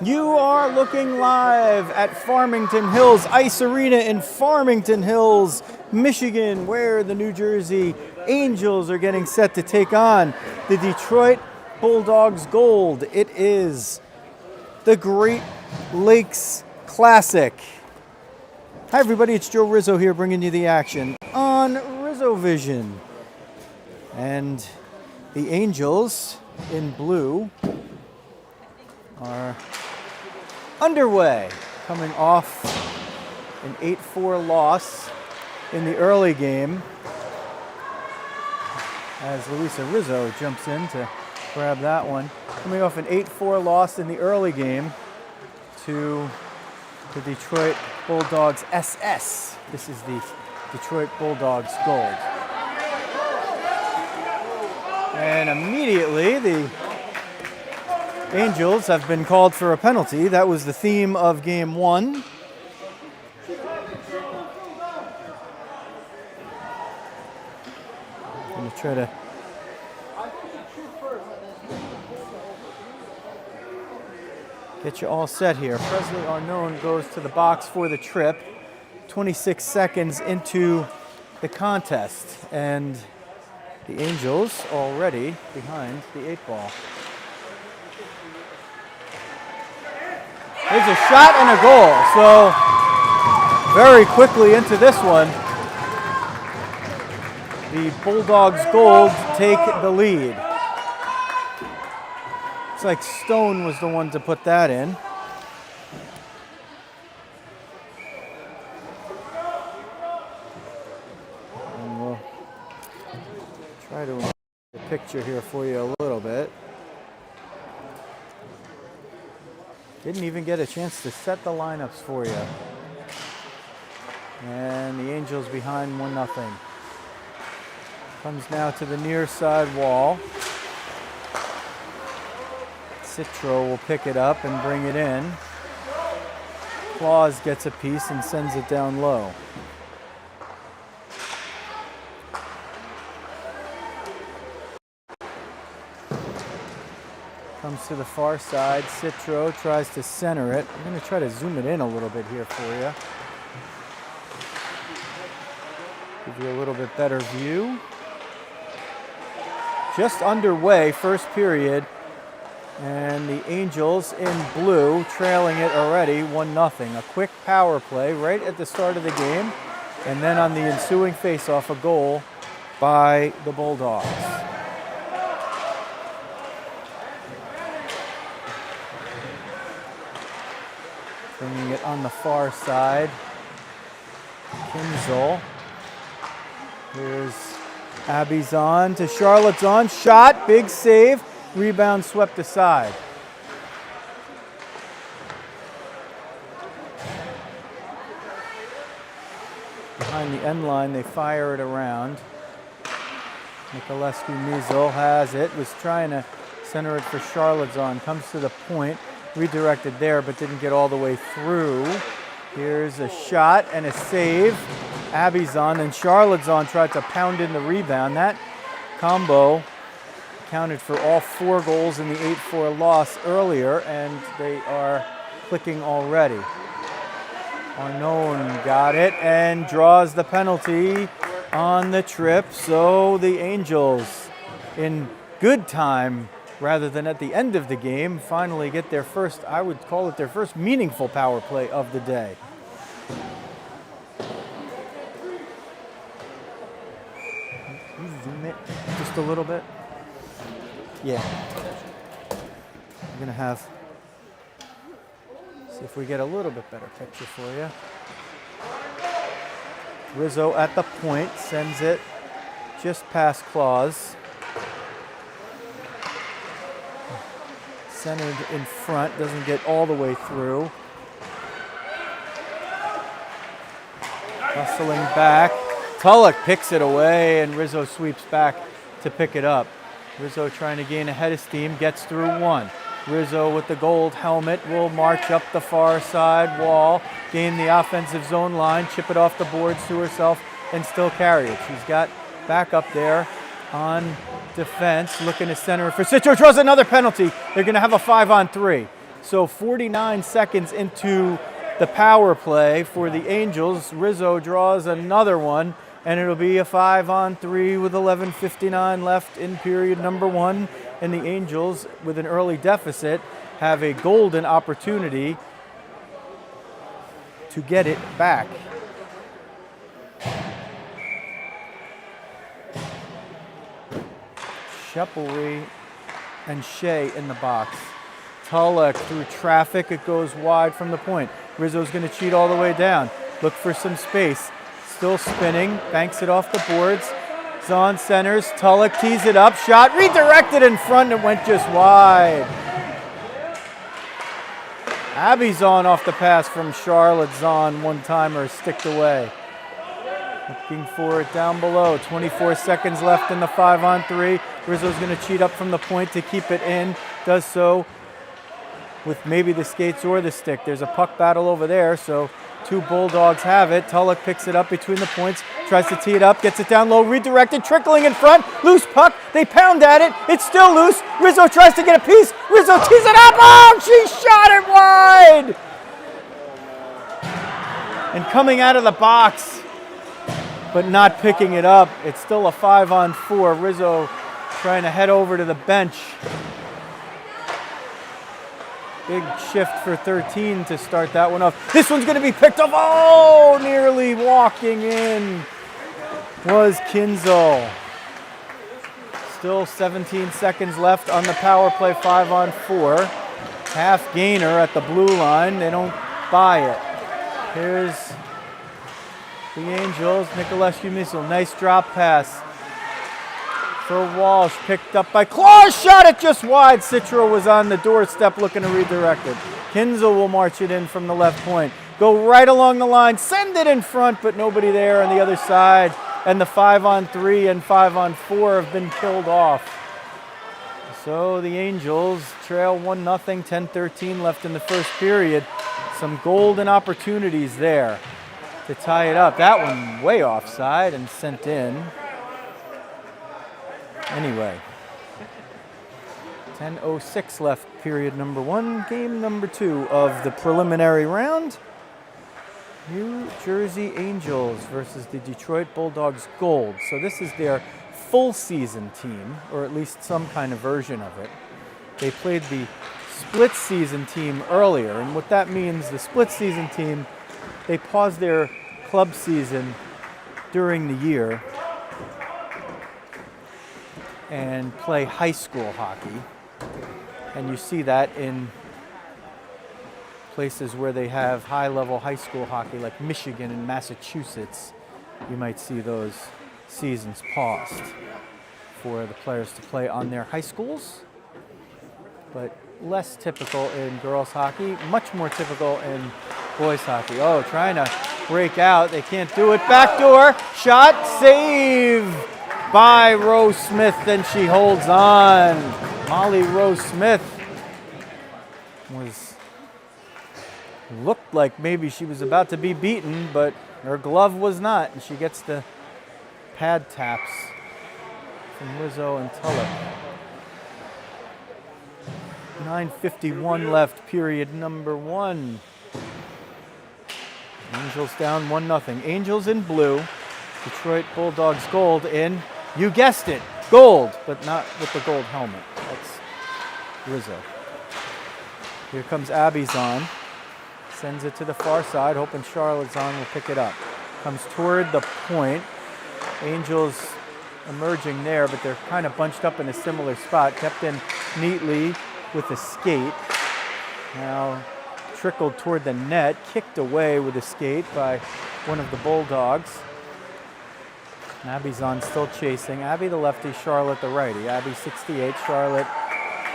You are looking live at Farmington Hills Ice Arena in Farmington Hills, Michigan, where the New Jersey Angels are getting set to take on the Detroit Bulldogs Gold. It is the Great Lakes Classic. Hi everybody, it's Joe Rizzo here bringing you the action on Rizzo Vision. And the Angels in blue are underway, coming off an 8-4 loss in the early game as Rizzo jumps in to grab that one. Coming off an 8-4 loss in the early game to the Detroit Bulldogs SS. This is the Detroit Bulldogs Gold. And immediately the Angels have been called for a penalty. That was the theme of game one. I'm going to try to get you all set here. Presley Arnone goes to the box for the trip, 26 seconds into the contest, and the Angels already behind the 8-ball. There's a shot and a goal, so very quickly into this one, the Bulldogs Gold take the lead. It's like Stone was the one to put that in. And we'll try to enhance the picture here for you a little bit. Didn't even get a chance to set the lineups for you. And the Angels behind 1-0. Comes now to the near side wall. Citro will pick it up and bring it in. Claus gets a piece and sends it down low. Comes to the far side. Citro tries to center it. I'm going to try to zoom it in a little bit here for you. Give you a little bit better view. Just underway, first period. And the Angels in blue trailing it already 1-0. A quick power play right at the start of the game. And then on the ensuing faceoff, a goal by the Bulldogs. Bringing it on the far side. Kinzel. Here's Abby's on to Charlotte's on. Shot, big save. Rebound swept aside. Behind the end line, they fire it around. Nicolescu Mizel has it. Was trying to center it for Charlotte's on. Comes to the point. Redirected there, but didn't get all the way through. Here's a shot and a save. Abby's on, and Charlotte's on tried to pound in the rebound. That combo accounted for all 4 goals in the 8-4 loss earlier, and they are clicking already. Arnone got it and draws the penalty on the trip, so the Angels, in good time rather than at the end of the game, finally get their first, I would call it their first meaningful power play of the day. Can you zoom it just a little bit? Yeah. I'm going to see if we get a little bit better picture for you. Rizzo at the point, sends it just past Claus. Centered in front, doesn't get all the way through. Hustling back. Tulloch picks it away, and Rizzo sweeps back to pick it up. Rizzo trying to gain a head of steam, gets through one. Rizzo with the gold helmet will march up the far side wall, gain the offensive zone line, chip it off the boards to herself, and still carry it. She's got back up there on defense, looking to center for Citro, draws another penalty. They're going to have a 5-on-3. So 49 seconds into the power play for the Angels, Rizzo draws another one, and it'll be a 5-on-3 with 11:59 left in period number 1. And the Angels, with an early deficit, have a golden opportunity to get it back. Shepelry and Shea in the box. Tulloch through traffic, it goes wide from the point. Rizzo's going to cheat all the way down. Look for some space. Still spinning, banks it off the boards. Zahn centers, Tulloch tees it up, shot redirected in front and went just wide. Abby Zahn off the pass from Charlotte. Zahn, one-timer, sticked away. Looking for it down below. 24 seconds left in the 5-on-3. Rizzo's going to cheat up from the point to keep it in. Does so with maybe the skates or the stick. There's a puck battle over there, so two Bulldogs have it. Tulloch picks it up between the points, tries to tee it up, gets it down low, redirected, trickling in front, loose puck. They pound at it. It's still loose. Rizzo tries to get a piece. Rizzo tees it up. Oh, she shot it wide! And coming out of the box, but not picking it up. It's still a 5-on-4. Rizzo trying to head over to the bench. Big shift for 13 to start that one off. This one's going to be picked up. Oh, nearly walking in was Kinzel. Still 17 seconds left on the power play 5-on-4. Half gainer at the blue line. They don't buy it. Here's the Angels. Nicolescu missile. Nice drop pass for Walsh, picked up by Claus, shot it just wide. Citro was on the doorstep looking to redirect it. Kinzel will march it in from the left point. Go right along the line, send it in front, but nobody there on the other side. And the 5-on-3 and 5-on-4 have been killed off. So the Angels trail 1-0, 10-13 left in the first period. Some golden opportunities there to tie it up. That one way offside and sent in. Anyway, 10:06 left, period number 1, game number 2 of the preliminary round. New Jersey Angels versus the Detroit Bulldogs Gold. So this is their full season team, or at least some kind of version of it. They played the split season team earlier, and what that means, the split season team, they paused their club season during the year and play high school hockey. And you see that in places where they have high-level high school hockey, like Michigan and Massachusetts. You might see those seasons paused for the players to play on their high schools, but less typical in girls hockey, much more typical in boys hockey. Oh, trying to break out. They can't do it. Backdoor shot, save by Rose Smith, and she holds on. Molly Rose Smith looked like maybe she was about to be beaten, but her glove was not, and she gets the pad taps from Rizzo and Tulloch. 9:51 left, period number 1. Angels down 1-0. Angels in blue, Detroit Bulldogs Gold in, you guessed it, gold, but not with the gold helmet. That's Rizzo. Here comes Abby Zahn. Sends it to the far side, hoping Charlotte Zahn will pick it up. Comes toward the point. Angels emerging there, but they're kind of bunched up in a similar spot. Kept in neatly with a skate. Now trickled toward the net, kicked away with a skate by one of the Bulldogs. Abby Zahn still chasing. Abby the lefty, Charlotte the righty. Abby 68, Charlotte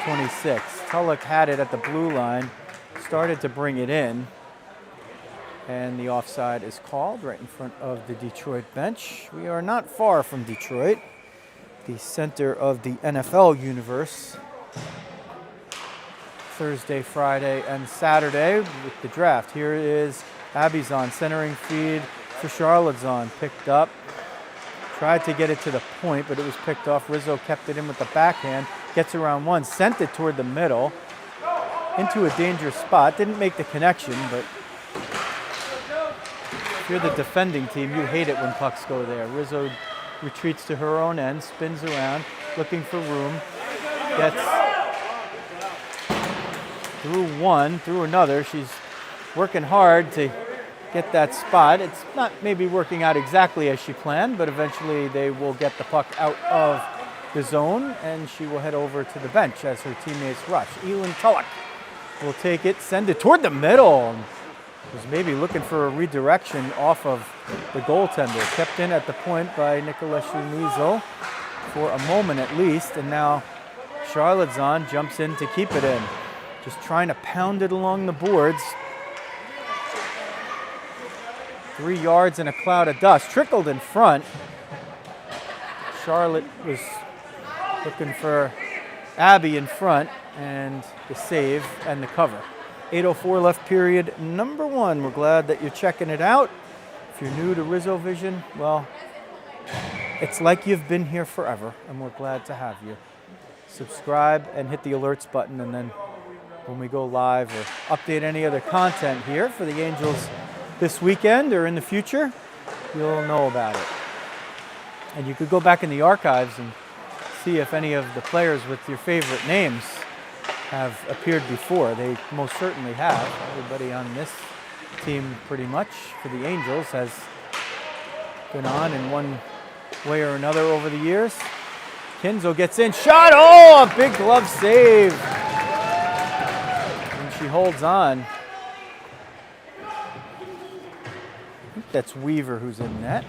26. Tulloch had it at the blue line, started to bring it in, and the offside is called right in front of the Detroit bench. We are not far from Detroit, the center of the NFL universe. Thursday, Friday, and Saturday with the draft. Here is Abby Zahn, centering feed for Charlotte Zahn, picked up. Tried to get it to the point, but it was picked off. Rizzo kept it in with the backhand, gets around one, sent it toward the middle. into a dangerous spot. Didn't make the connection, but if you're the defending team, you hate it when pucks go there. Rizzo retreats to her own end, spins around, looking for room. Gets through one, through another. She's working hard to get that spot. It's not maybe working out exactly as she planned, but eventually they will get the puck out of the zone, and she will head over to the bench as her teammates rush. Elin Tulloch will take it, send it toward the middle. Was maybe looking for a redirection off of the goaltender. Kept in at the point by Nicolescu Rizzo for a moment at least, and now Charlotte Zahn jumps in to keep it in. Just trying to pound it along the boards. 3 yards in a cloud of dust. Trickled in front. Charlotte was looking for Abby in front, and the save and the cover. 8:04 left period, number 1. We're glad that you're checking it out. If you're new to Rizzo Vision, well, it's like you've been here forever, and we're glad to have you. Subscribe and hit the alerts button, and then when we go live or update any other content here for the Angels this weekend or in the future, you'll know about it. And you could go back in the archives and see if any of the players with your favorite names have appeared before. They most certainly have. Everybody on this team pretty much for the Angels has been on in one way or another over the years. Kinzo gets in, shot, oh, a big glove save. And she holds on. I think that's Weaver who's in net.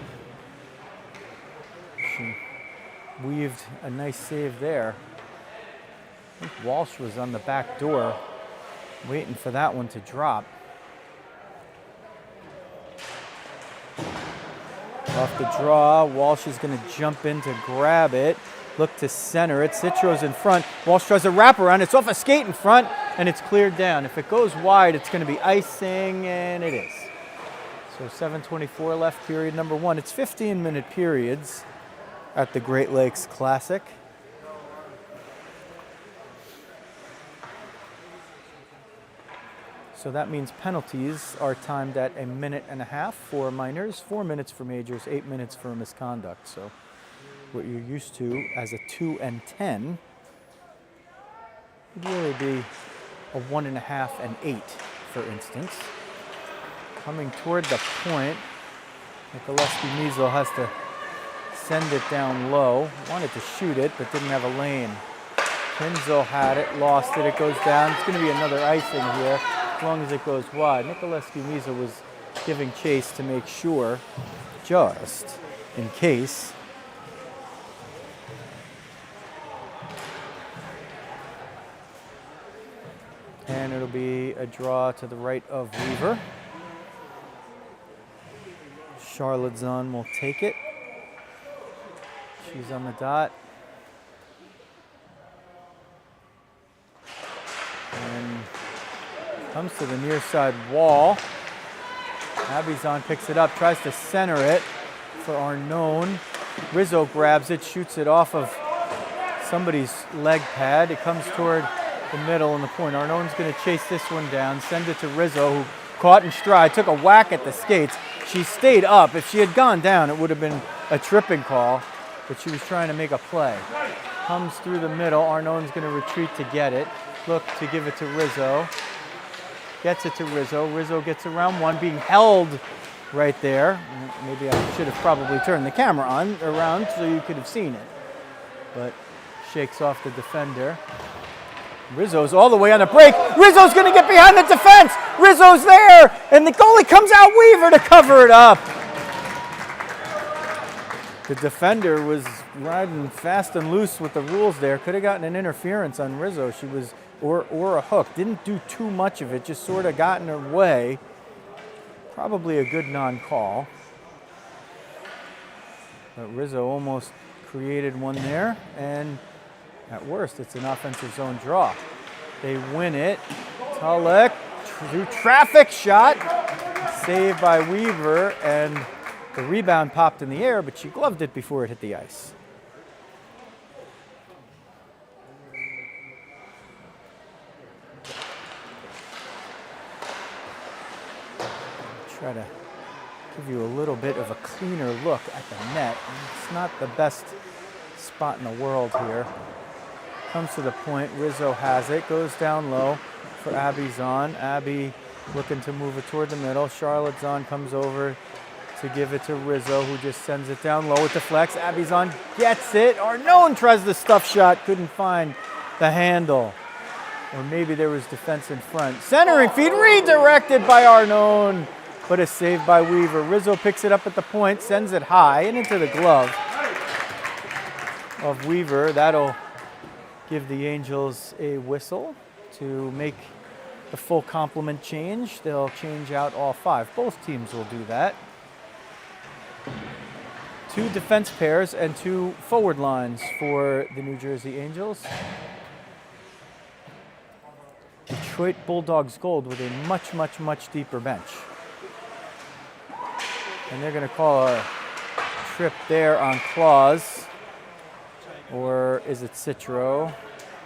She weaved a nice save there. I think Walsh was on the back door waiting for that one to drop. Off the draw, Walsh is going to jump in to grab it. Look to center it. Citro's in front. Walsh tries a wraparound. It's off a skate in front, and it's cleared down. If it goes wide, it's going to be icing, and it is. So 7:24 left, period number 1. It's 15-minute periods at the Great Lakes Classic. So that means penalties are timed at 1.5 minutes for minors, 4 minutes for majors, 8 minutes for misconduct. So what you're used to as a 2 and 10 would really be a 1.5 and 8, for instance. Coming toward the point, Nicolescu Rizzo has to send it down low. Wanted to shoot it, but didn't have a lane. Kinzo had it, lost it, it goes down. It's going to be another icing here, as long as it goes wide. Nicolescu Rizzo was giving chase to make sure, just in case. And it'll be a draw to the right of Weaver. Charlotte Zahn will take it. She's on the dot. And comes to the near side wall. Abby Zahn picks it up, tries to center it for Arnone. Rizzo grabs it, shoots it off of somebody's leg pad. It comes toward the middle and the point. Arnone's going to chase this one down, send it to Rizzo, who caught in stride, took a whack at the skates. She stayed up. If she had gone down, it would have been a tripping call, but she was trying to make a play. Comes through the middle. Arnone's going to retreat to get it. Look to give it to Rizzo. Gets it to Rizzo. Rizzo gets around one, being held right there. Maybe I should have probably turned the camera around so you could have seen it. But shakes off the defender. Rizzo's all the way on the break. Rizzo's going to get behind the defense. Rizzo's there, and the goalie comes out, Weaver, to cover it up. The defender was riding fast and loose with the rules there. Could have gotten an interference on Rizzo. She was, or a hook. Didn't do too much of it, just sort of got in her way. Probably a good non-call. But Rizzo almost created one there, and at worst, it's an offensive zone draw. They win it. Tulloch, through traffic shot, saved by Weaver, and the rebound popped in the air, but she gloved it before it hit the ice. Try to give you a little bit of a cleaner look at the net. It's not the best spot in the world here. Comes to the point, Rizzo has it, goes down low for Abby Zahn. Abby looking to move it toward the middle. Charlotte Zahn comes over to give it to Rizzo, who just sends it down low with the flex. Abby Zahn gets it. Arnone tries the stuff shot, couldn't find the handle. Or maybe there was defense in front. Centering feed redirected by Arnone, but a save by Weaver. Rizzo picks it up at the point, sends it high and into the glove of Weaver. That'll give the Angels a whistle to make the full complement change. They'll change out all 5. Both teams will do that. 2 defense pairs and 2 forward lines for the New Jersey Angels. Detroit Bulldogs Gold with a much, much, much deeper bench. And they're going to call a trip there on Claus. Or is it Citro?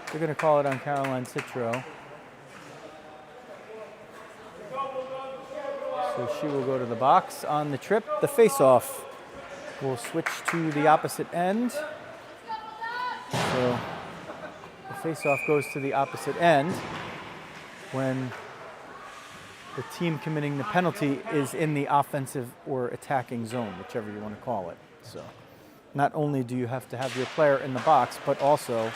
They're going to call it on Caroline Citro. So she will go to the box on the trip. The face-off will switch to the opposite end. So the face-off goes to the opposite end when the team committing the penalty is in the offensive or attacking zone, whichever you want to call it. So not only do you have to have your player in the box, but also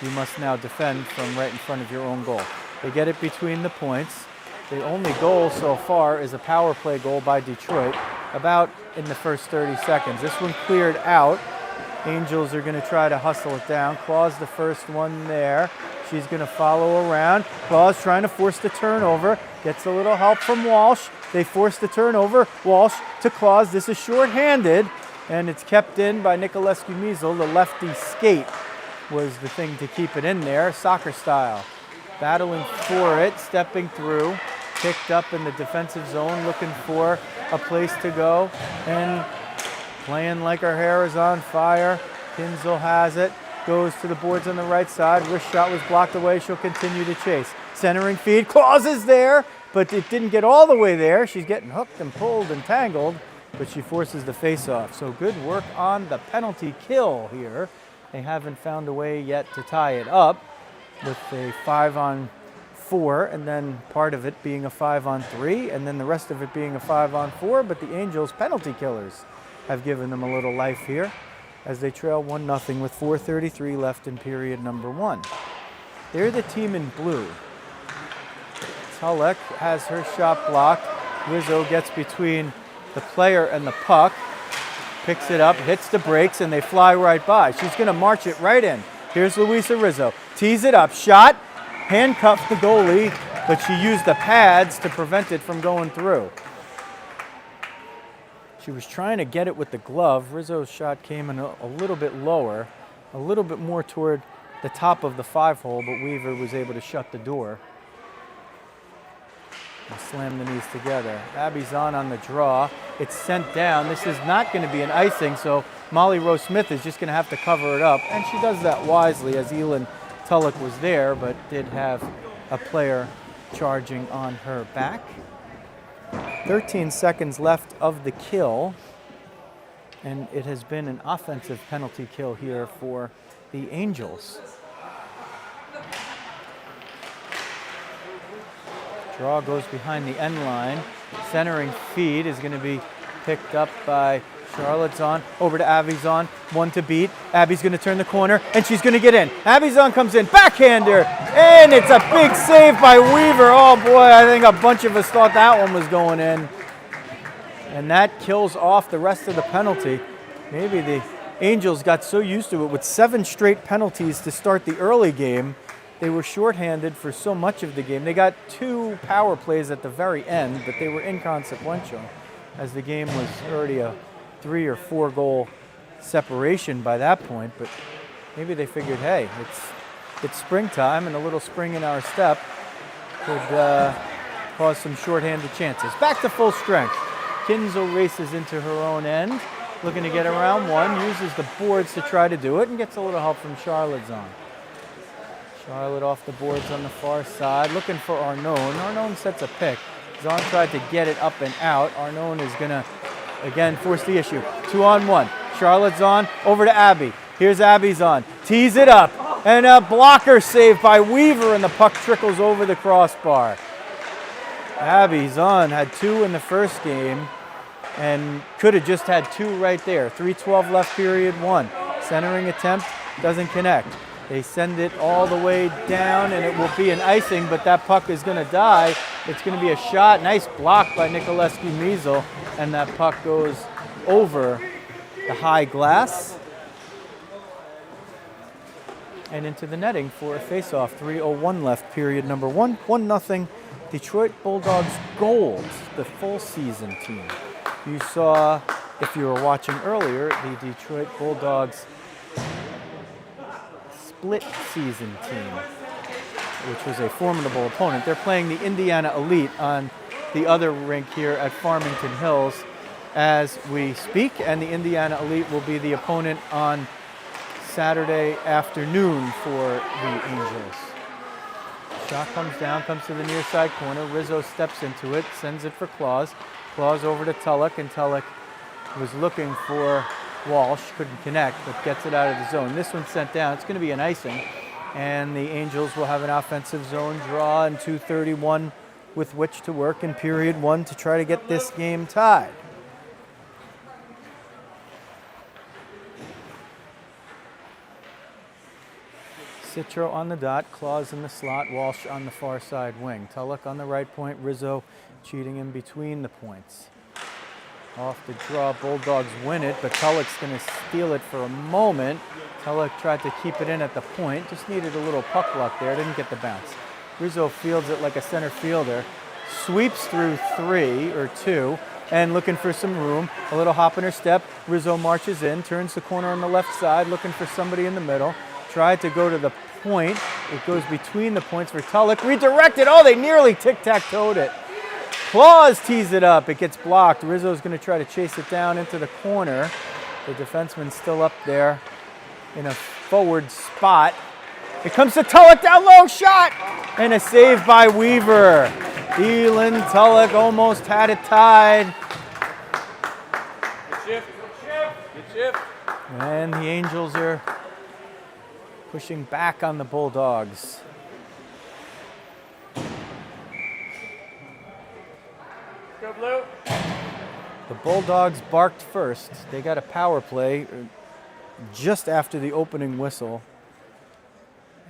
you must now defend from right in front of your own goal. They get it between the points. The only goal so far is a power play goal by Detroit, about in the first 30 seconds. This one cleared out. Angels are going to try to hustle it down. Claus the first one there. She's going to follow around. Claus trying to force the turnover. Gets a little help from Walsh. They force the turnover. Walsh to Claus. This is shorthanded, and it's kept in by Nicolescu Measle. The lefty skate was the thing to keep it in there, soccer style. Battling for it, stepping through. Picked up in the defensive zone, looking for a place to go, and playing like her hair is on fire. Kinzel has it, goes to the boards on the right side. Wrist shot was blocked away. She'll continue to chase. Centering feed, Claus is there, but it didn't get all the way there. She's getting hooked and pulled and tangled, but she forces the face-off. So good work on the penalty kill here. They haven't found a way yet to tie it up with a 5-on-4, and then part of it being a 5-on-3, and then the rest of it being a 5-on-4, but the Angels penalty killers have given them a little life here as they trail 1-0 with 4:33 left in period number 1. They're the team in blue. Tulloch has her shot blocked. Rizzo gets between the player and the puck, picks it up, hits the brakes, and they fly right by. She's going to march it right in. Here's Luisa Rizzo. Tees it up, shot, handcuffed the goalie, but she used the pads to prevent it from going through. She was trying to get it with the glove. Rizzo's shot came in a little bit lower, a little bit more toward the top of the 5-hole, but Weaver was able to shut the door and slam the knees together. Abby Zahn on the draw. It's sent down. This is not going to be an icing, so Molly Rose Smith is just going to have to cover it up, and she does that wisely as Elin Tulloch was there, but did have a player charging on her back. 13 seconds left of the kill, and it has been an offensive penalty kill here for the Angels. Draw goes behind the end line. Centering feed is going to be picked up by Charlotte Zahn. Over to Abby Zahn. 1 to beat. Abby's going to turn the corner, and she's going to get in. Abby Zahn comes in. Backhander. And it's a big save by Weaver. Oh, boy, I think a bunch of us thought that one was going in. And that kills off the rest of the penalty. Maybe the Angels got so used to it with 7 straight penalties to start the early game. They were shorthanded for so much of the game. They got 2 power plays at the very end, but they were inconsequential as the game was already a 3 or 4 goal separation by that point. But maybe they figured, hey, it's springtime, and a little spring in our step could cause some shorthanded chances. Back to full strength. Kinzel races into her own end, looking to get around one, uses the boards to try to do it, and gets a little help from Charlotte Zahn. Charlotte off the boards on the far side, looking for Arnone. Arnone sets a pick. Zahn tried to get it up and out. Arnone is going to, again, force the issue. 2-on-1. Charlotte Zahn over to Abby. Here's Abby Zahn. Tees it up. And a blocker save by Weaver, and the puck trickles over the crossbar. Abby Zahn had 2 in the first game and could have just had 2 right there. 3:12 left, period 1. Centering attempt doesn't connect. They send it all the way down, and it will be an icing, but that puck is going to die. It's going to be a shot. Nice block by Nikolescu Miesel, and that puck goes over the high glass and into the netting for a face-off. 3:01 left, period number 1. 1-0 Detroit Bulldogs Gold, the full season team. You saw, if you were watching earlier, the Detroit Bulldogs split season team, which was a formidable opponent. They're playing the Indiana Elite on the other rink here at Farmington Hills as we speak, and the Indiana Elite will be the opponent on Saturday afternoon for the Angels. Shot comes down, comes to the near side corner. Rizzo steps into it, sends it for Claus. Claus over to Tulloch, and Tulloch was looking for Walsh, couldn't connect, but gets it out of the zone. This one's sent down. It's going to be an icing, and the Angels will have an offensive zone draw and 2:31 with which to work in period 1 to try to get this game tied. Citro on the dot, Claus in the slot, Walsh on the far side wing. Tulloch on the right point, Rizzo cheating in between the points. Off the draw, Bulldogs win it, but Tulloch's going to steal it for a moment. Tulloch tried to keep it in at the point, just needed a little puck luck there, didn't get the bounce. Rizzo fields it like a center fielder, sweeps through 3 or 2, and looking for some room. A little hop in her step, Rizzo marches in, turns the corner on the left side, looking for somebody in the middle. Tried to go to the point. It goes between the points for Tulloch. Redirected. Oh, they nearly tic-tac-toed it. Claus tees it up. It gets blocked. Rizzo's going to try to chase it down into the corner. The defenseman's still up there in a forward spot. It comes to Tulloch, down low, shot! And a save by Weaver. Elin Tulloch almost had it tied. Good shift. Good shift. And the Angels are pushing back on the Bulldogs. Go Blue. The Bulldogs barked first. They got a power play just after the opening whistle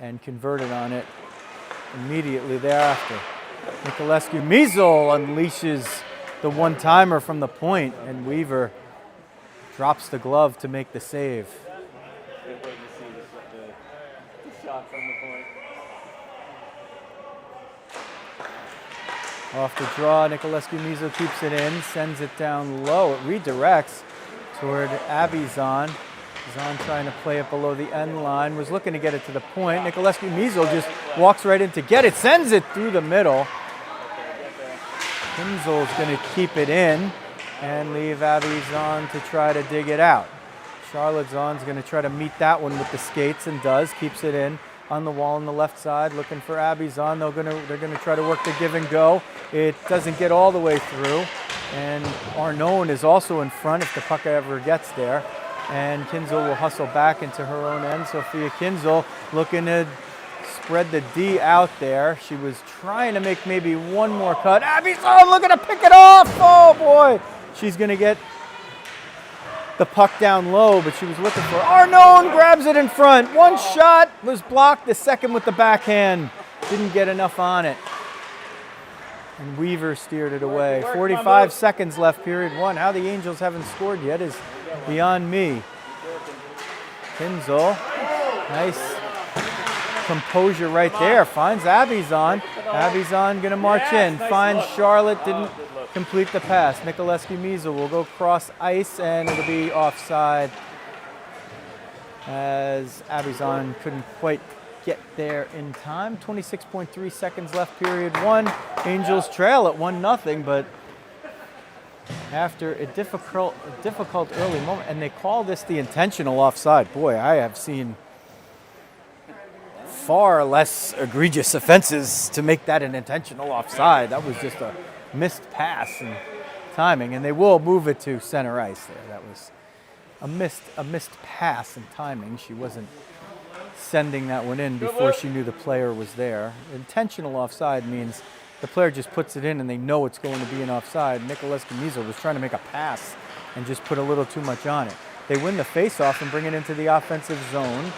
and converted on it immediately thereafter. Nikolescu Miesel unleashes the one-timer from the point, and Weaver drops the glove to make the save. Waiting to see the shot from the point. Off the draw, Nikolescu Miesel keeps it in, sends it down low. It redirects toward Abby Zahn. Zahn trying to play it below the end line, was looking to get it to the point. Nikolescu Miesel just walks right in to get it, sends it through the middle. Kinzel's going to keep it in and leave Abby Zahn to try to dig it out. Charlotte Zahn's going to try to meet that one with the skates and does, keeps it in on the wall on the left side, looking for Abby Zahn. They're going to try to work the give and go. It doesn't get all the way through, and Arnone is also in front if the puck ever gets there. And Kinzel will hustle back into her own end. Sophia Kinzel looking to spread the D out there. She was trying to make maybe one more cut. Abby Zahn looking to pick it off. Oh boy, she's going to get the puck down low, but she was looking for Arnone, grabs it in front. One shot was blocked, the second with the backhand. Didn't get enough on it. And Weaver steered it away. 45 seconds left, period 1. How the Angels haven't scored yet is beyond me. Kinzel, nice composure right there. Finds Abby Zahn. Abby Zahn gonna march in. Finds Charlotte, didn't complete the pass. Nikolescu Miesel will go cross ice, and it'll be offside as Abby Zahn couldn't quite get there in time. 26.3 seconds left, period 1. Angels trail at 1-0, but after a difficult early moment, and they call this the intentional offside. Boy, I have seen far less egregious offenses to make that an intentional offside. That was just a missed pass and timing, and they will move it to center ice there. That was a missed pass and timing. She wasn't sending that one in before she knew the player was there. Intentional offside means the player just puts it in and they know it's going to be an offside. Nicolescu Mizo was trying to make a pass and just put a little too much on it. They win the face-off and bring it into the offensive zone.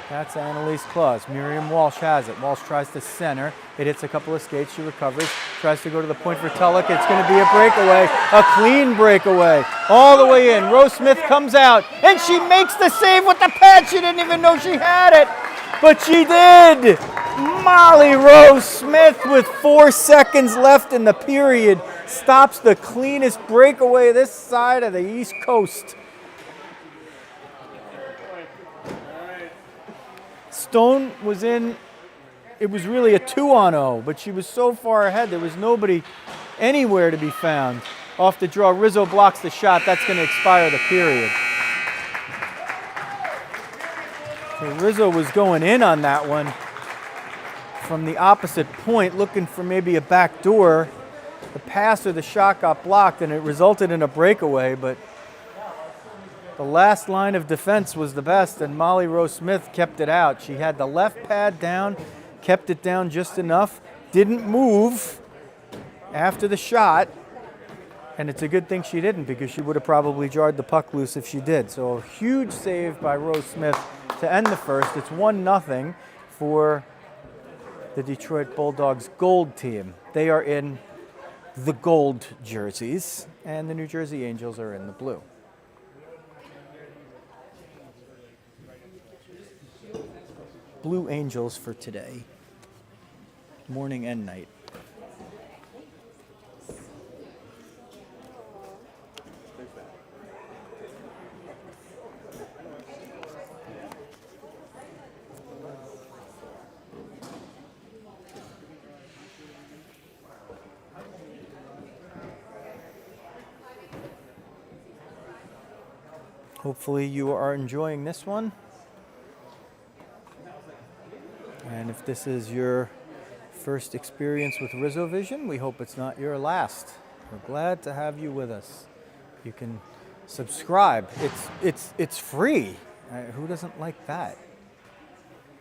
That's Annalise Claus. Miriam Walsh has it. Walsh tries to center. It hits a couple of skates. She recovers. Tries to go to the point for Tulloch. It's going to be a breakaway, a clean breakaway. All the way in. Rose Smith comes out, and she makes the save with the pad. She didn't even know she had it, but she did. Molly Rose Smith, with 4 seconds left in the period, stops the cleanest breakaway this side of the East Coast. Stone was in, it was really a 2-on-0, but she was so far ahead, there was nobody anywhere to be found. Off the draw, Rizzo blocks the shot. That's going to expire the period. So Rizzo was going in on that one from the opposite point, looking for maybe a back door. The pass or the shot got blocked, and it resulted in a breakaway, but the last line of defense was the best, and Molly Rose Smith kept it out. She had the left pad down, kept it down just enough, didn't move after the shot, and it's a good thing she didn't, because she would have probably jarred the puck loose if she did. So a huge save by Rose Smith to end the first. It's 1-0 for the Detroit Bulldogs Gold team. They are in the gold jerseys, and the New Jersey Angels are in the blue. Blue Angels for today, morning and night. Hopefully you are enjoying this one. And if this is your first experience with Rizzo Vision, we hope it's not your last. We're glad to have you with us. You can subscribe. It's free. Who doesn't like that?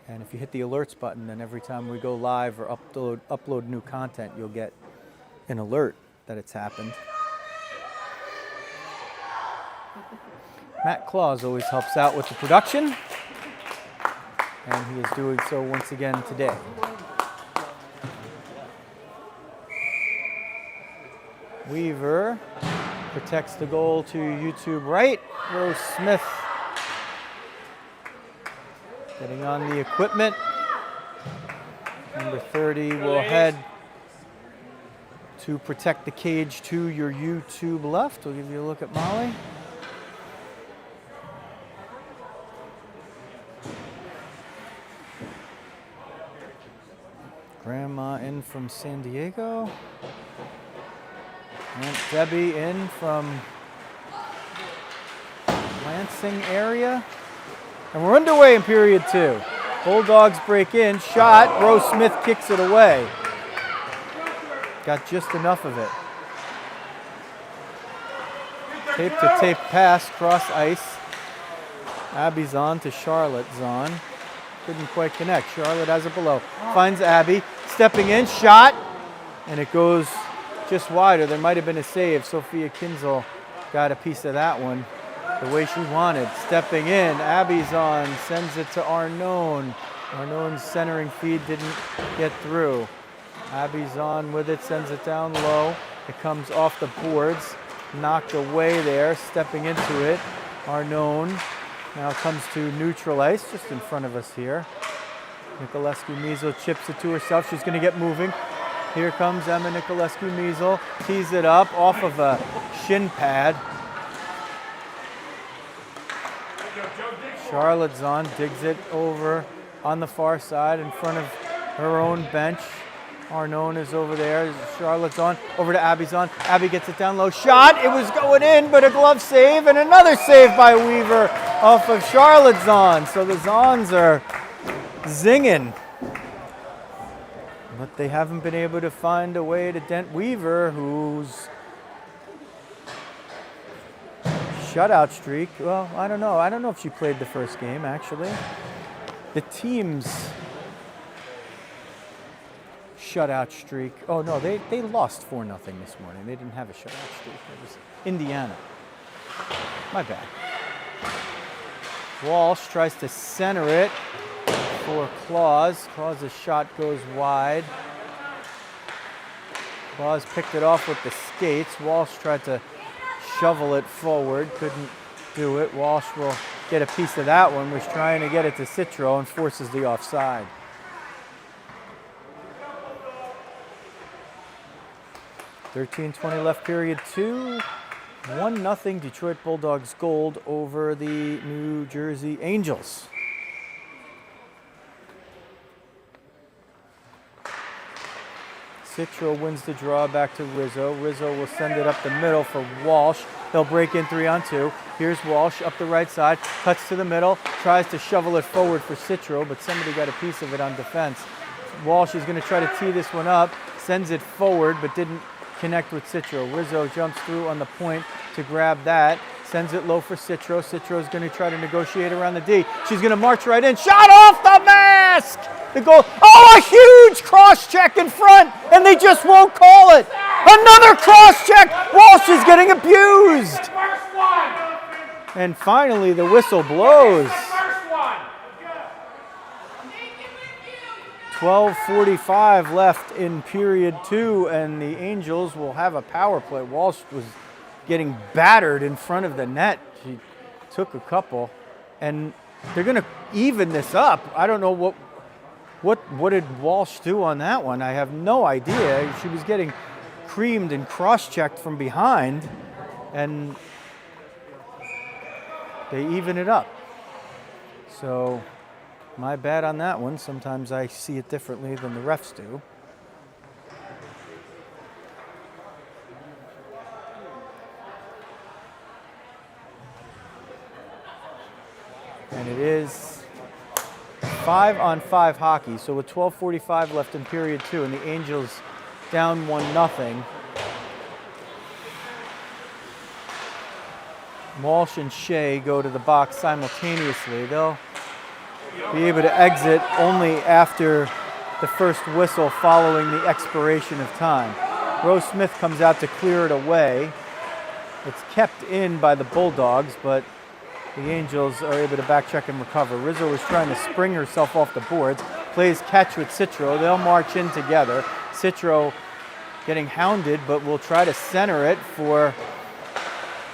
And if you hit the alerts button, then every time we go live or upload new content, you'll get an alert that it's happened. Matt Claus always helps out with the production, and he is doing so once again today. Weaver protects the goal to YouTube right. Rose Smith getting on the equipment. Number 30 will head to protect the cage to your YouTube left. We'll give you a look at Molly. Grandma in from San Diego. Aunt Debbie in from Lansing area. And we're underway in period 2. Bulldogs break in, shot, Rose Smith kicks it away. Got just enough of it. Tape to tape pass, cross ice. Abby's on to Charlotte's on. Couldn't quite connect. Charlotte has it below. Finds Abby, stepping in, shot, and it goes just wider. There might have been a save. Sophia Kinzel got a piece of that one the way she wanted. Stepping in, Abby's on, sends it to Arnone. Arnone's centering feed didn't get through. Abby's on with it, sends it down low. It comes off the boards, knocked away there, stepping into it. Arnone now comes to neutral ice, just in front of us here. Nicolescu Mizo chips it to herself. She's going to get moving. Here comes Emma Nicolescu Mizo. Tees it up off of a shin pad. Charlotte's on, digs it over on the far side in front of her own bench. Arnone is over there. Charlotte's on, over to Abby's on. Abby gets it down low. Shot, it was going in, but a glove save, and another save by Weaver off of Charlotte's on. So the Zons are zinging. But they haven't been able to find a way to dent Weaver, who's shutout streak. Well, I don't know. I don't know if she played the first game, actually. The team's shutout streak. Oh, no, they lost 4-0 this morning. They didn't have a shutout streak. It was Indiana. My bad. Walsh tries to center it for Claus. Claus's shot goes wide. Claus picked it off with the skates. Walsh tried to shovel it forward, couldn't do it. Walsh will get a piece of that one, was trying to get it to Citro and forces the offside. $13:20 left, period 2. 1-0 Detroit Bulldogs Gold over the New Jersey Angels. Citro wins the draw back to Rizzo. Rizzo will send it up the middle for Walsh. They'll break in 3-on-2. Here's Walsh up the right side, cuts to the middle, tries to shovel it forward for Citro, but somebody got a piece of it on defense. Walsh is going to try to tee this one up, sends it forward, but didn't connect with Citro. Rizzo jumps through on the point to grab that, sends it low for Citro. Citro is going to try to negotiate around the D. She's going to march right in. Shot off the mask! The goal. Oh, a huge cross-check in front, and they just won't call it. Another cross-check. Walsh is getting abused. And finally, the whistle blows. 12:45 left in period 2, and the Angels will have a power play. Walsh was getting battered in front of the net. She took a couple, and they're going to even this up. I don't know what did Walsh do on that one? I have no idea. She was getting creamed and cross-checked from behind, and they even it up. So my bad on that one. Sometimes I see it differently than the refs do. And it is 5-on-5 hockey. So with 12:45 left in period 2, and the Angels down 1-0. Walsh and Shea go to the box simultaneously. They'll be able to exit only after the first whistle following the expiration of time. Rose Smith comes out to clear it away. It's kept in by the Bulldogs, but the Angels are able to backcheck and recover. Rizzo is trying to spring herself off the boards, plays catch with Citro. They'll march in together. Citro getting hounded, but will try to center it for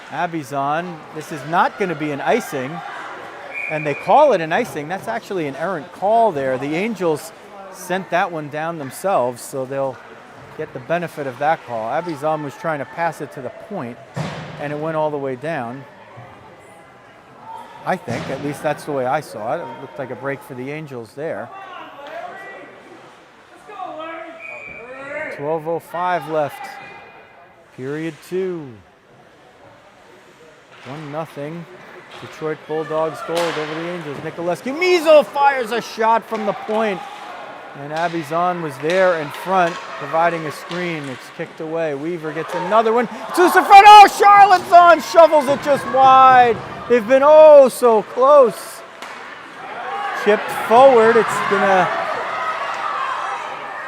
Abizan. This is not going to be an icing, and they call it an icing. That's actually an errant call there. The Angels sent that one down themselves, so they'll get the benefit of that call. Abizan was trying to pass it to the point, and it went all the way down. I think, at least that's the way I saw it. It looked like a break for the Angels there. 12:05 left, period 2. 1-0. Detroit Bulldogs Gold over the Angels. Nikolescu. Mizo fires a shot from the point, and Abizan was there in front, providing a screen. It's kicked away. Weaver gets another one. To the front. Oh, Charlotte's on. Shovels it just wide. They've been oh so close. Chipped forward. It's gonna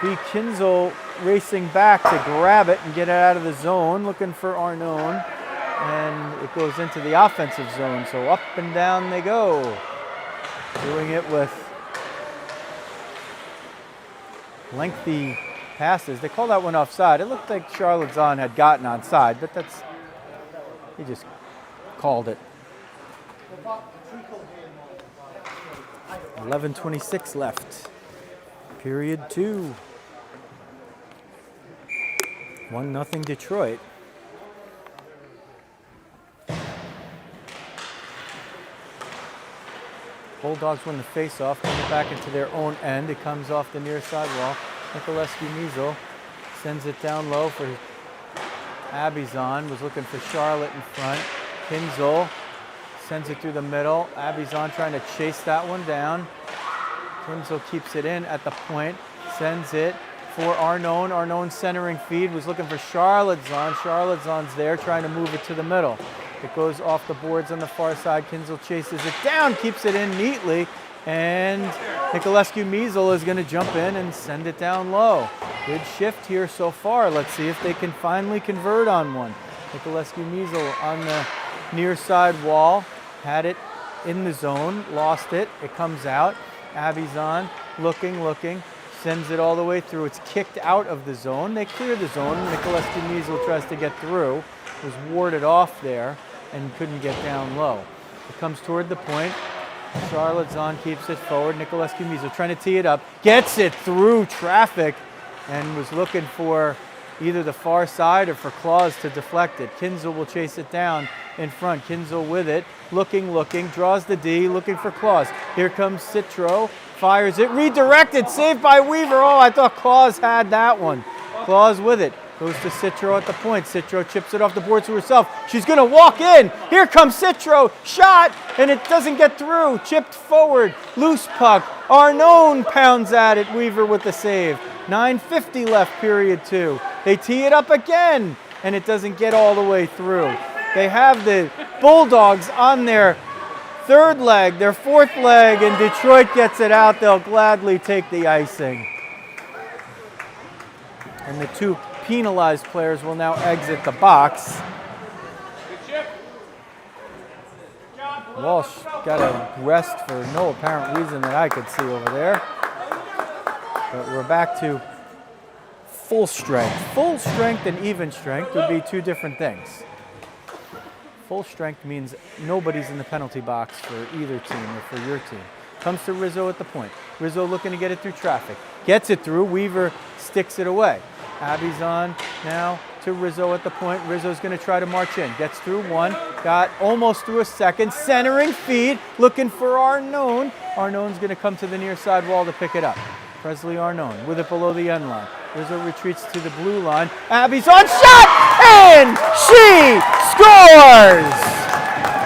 be Kinzel racing back to grab it and get it out of the zone, looking for Arnone. And it goes into the offensive zone. So up and down they go. Doing it with lengthy passes. They call that one offside. It looked like Charlotte Zahn had gotten onside, but he just called it. 11:26 left. Period 2. 1-0 Detroit. Bulldogs win the face-off, bring it back into their own end. It comes off the near sidewall. Nikolescu Mizo sends it down low for Abizan. Was looking for Charlotte in front. Kinzel sends it through the middle. Abizan trying to chase that one down. Kinzel keeps it in at the point. Sends it for Arnone. Arnone centering feed, was looking for Charlottezon. Charlottezon's there trying to move it to the middle. It goes off the boards on the far side. Kinzel chases it down, keeps it in neatly, and Nicolescu-Measle is going to jump in and send it down low. Good shift here so far. Let's see if they can finally convert on one. Nicolescu-Measle on the near side wall, had it in the zone, lost it. It comes out. Abizon looking, sends it all the way through. It's kicked out of the zone. They clear the zone. Nicolescu-Measle tries to get through, was warded off there and couldn't get down low. It comes toward the point. Charlottezon keeps it forward. Nicolescu-Measle trying to tee it up, gets it through traffic and was looking for either the far side or for Claus to deflect it. Kinzel will chase it down in front. Kinzel with it, looking, draws the D, looking for Claus. Here comes Citro, fires it, redirected, saved by Weaver. Oh, I thought Claus had that one. Claus with it, goes to Citro at the point. Citro chips it off the board to herself. She's gonna walk in. Here comes Citro, shot, and it doesn't get through. Chipped forward, loose puck. Arnone pounds at it, Weaver with the save. 9:50 left, period 2. They tee it up again, and it doesn't get all the way through. They have the Bulldogs on their third leg, their fourth leg, and Detroit gets it out. They'll gladly take the icing. And the two penalized players will now exit the box. Walsh got a rest for no apparent reason that I could see over there. But we're back to full strength. Full strength and even strength would be two different things. Full strength means nobody's in the penalty box for either team or for your team. Comes to Rizzo at the point. Rizzo looking to get it through traffic. Gets it through. Weaver sticks it away. Abizon now to Rizzo at the point. Rizzo's going to try to march in. Gets through one. Got almost through a second. Centering feed. Looking for Arnone. Arnone's going to come to the near side wall to pick it up. Presley Arnone with it below the end line. Rizzo retreats to the blue line. Abizon shot! And she scores!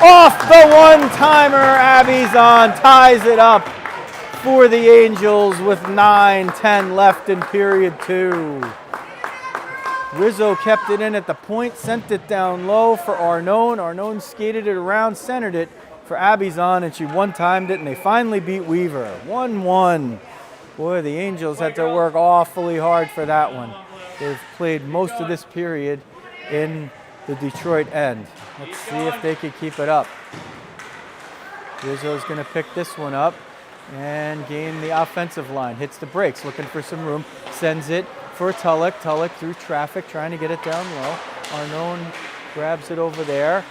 Off the one-timer, Abizon ties it up for the Angels with 9:10 left in period 2. Rizzo kept it in at the point, sent it down low for Arnone. Arnone skated it around, centered it for Abizon, and she one-timed it, and they finally beat Weaver. 1-1. Boy, the Angels had to work awfully hard for that one. They've played most of this period in the Detroit end. Let's see if they can keep it up. Rizzo's going to pick this one up and gain the offensive line. Hits the brakes, looking for some room. Sends it for Tulloch. Tulloch through traffic, trying to get it down low. Arnone grabs it over there.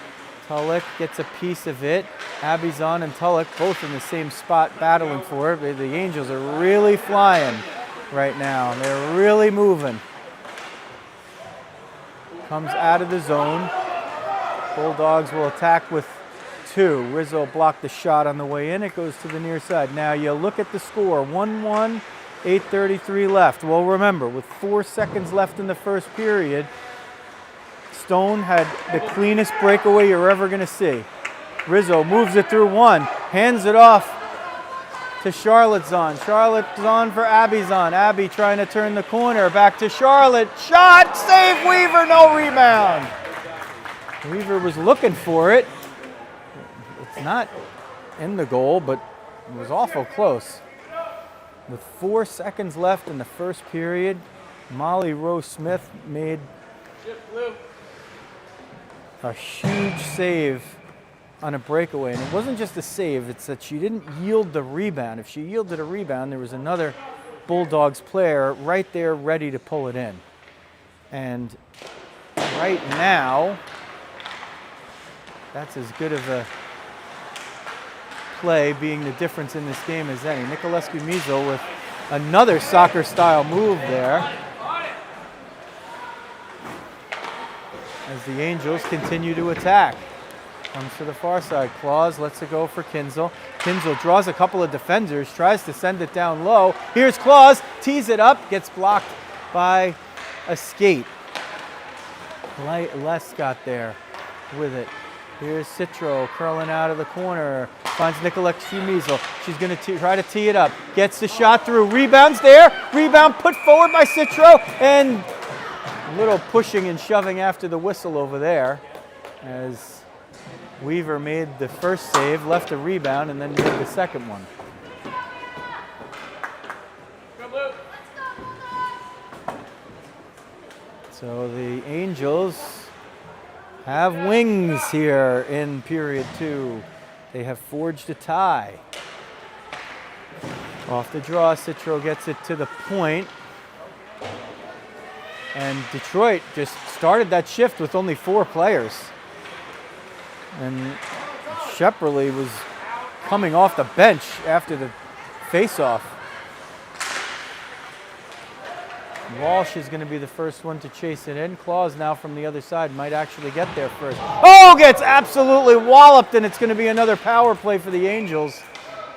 Tulloch gets a piece of it. Abizon and Tulloch both in the same spot battling for it. The Angels are really flying right now. They're really moving. Comes out of the zone. Bulldogs will attack with 2. Rizzo blocked the shot on the way in. It goes to the near side. Now you look at the score. 1-1, 8:33 left. Well, remember, with 4 seconds left in the first period, Stone had the cleanest breakaway you're ever going to see. Rizzo moves it through one, hands it off to Charlottezon. Charlottezon for Abizon. Abby trying to turn the corner. Back to Charlotte. Shot! Save Weaver! No rebound. Weaver was looking for it. It's not in the goal, but it was awful close. With 4 seconds left in the first period, Molly Rose Smith made a huge save on a breakaway. And it wasn't just a save, it's that she didn't yield the rebound. If she yielded a rebound, there was another Bulldogs player right there ready to pull it in. And right now, that's as good of a play being the difference in this game as any. Nicolescu-Measle with another soccer-style move there. As the Angels continue to attack. Comes to the far side. Claus lets it go for Kinzel. Kinzel draws a couple of defenders, tries to send it down low. Here's Claus, tees it up, gets blocked by a skate. Les got there with it. Here's Citro curling out of the corner. Finds Nicolescu Measle. She's going to try to tee it up. Gets the shot through. Rebounds there. Rebound put forward by Citro. And a little pushing and shoving after the whistle over there as Weaver made the first save, left a rebound, and then made the second one. So the Angels have wings here in period 2. They have forged a tie. Off the draw, Citro gets it to the point. And Detroit just started that shift with only 4 players. And Shepperly was coming off the bench after the face-off. Walsh is going to be the first one to chase it in. Claus now from the other side might actually get there first. Oh, gets absolutely walloped, and it's going to be another power play for the Angels.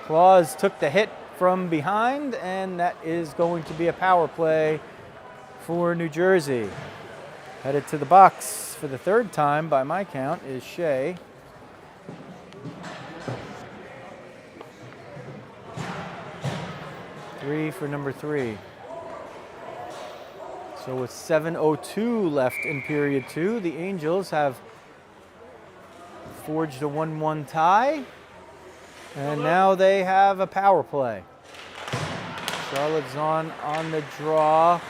Claus took the hit from behind, and that is going to be a power play for New Jersey. Headed to the box for the 3rd time by my count is Shea. Three for number 3. So with 7:02 left in period 2, the Angels have forged a 1-1 tie, and now they have a power play. Charlotte Zahn on the draw.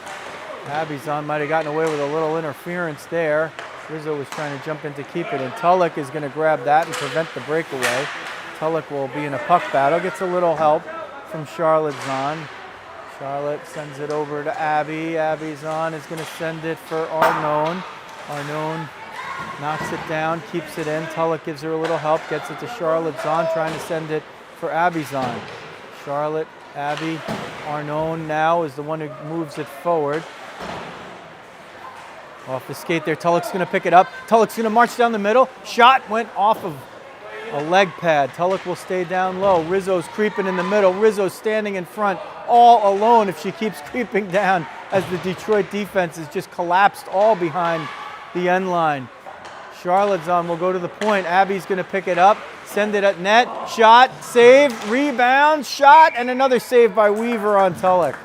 Abby Zahn might have gotten away with a little interference there. Rizzo was trying to jump in to keep it, and Tulloch is going to grab that and prevent the breakaway. Tulloch will be in a puck battle, gets a little help from Charlotte Zahn. Charlotte sends it over to Abby. Abby Zahn is going to send it for Arnone. Arnone knocks it down, keeps it in. Tulloch gives her a little help, gets it to Charlotte Zahn, trying to send it for Abby Zahn. Charlotte, Abby, Arnone now is the one who moves it forward. Off the skate there, Tulloch's going to pick it up. Tulloch's going to march down the middle. Shot went off of a leg pad. Tulloch will stay down low. Rizzo's creeping in the middle. Rizzo's standing in front all alone if she keeps creeping down as the Detroit defense is just collapsed all behind the end line. Charlotte Zahn will go to the point. Abby's going to pick it up, send it at net. Shot, save, rebound, shot, and another save by Weaver on Tulloch.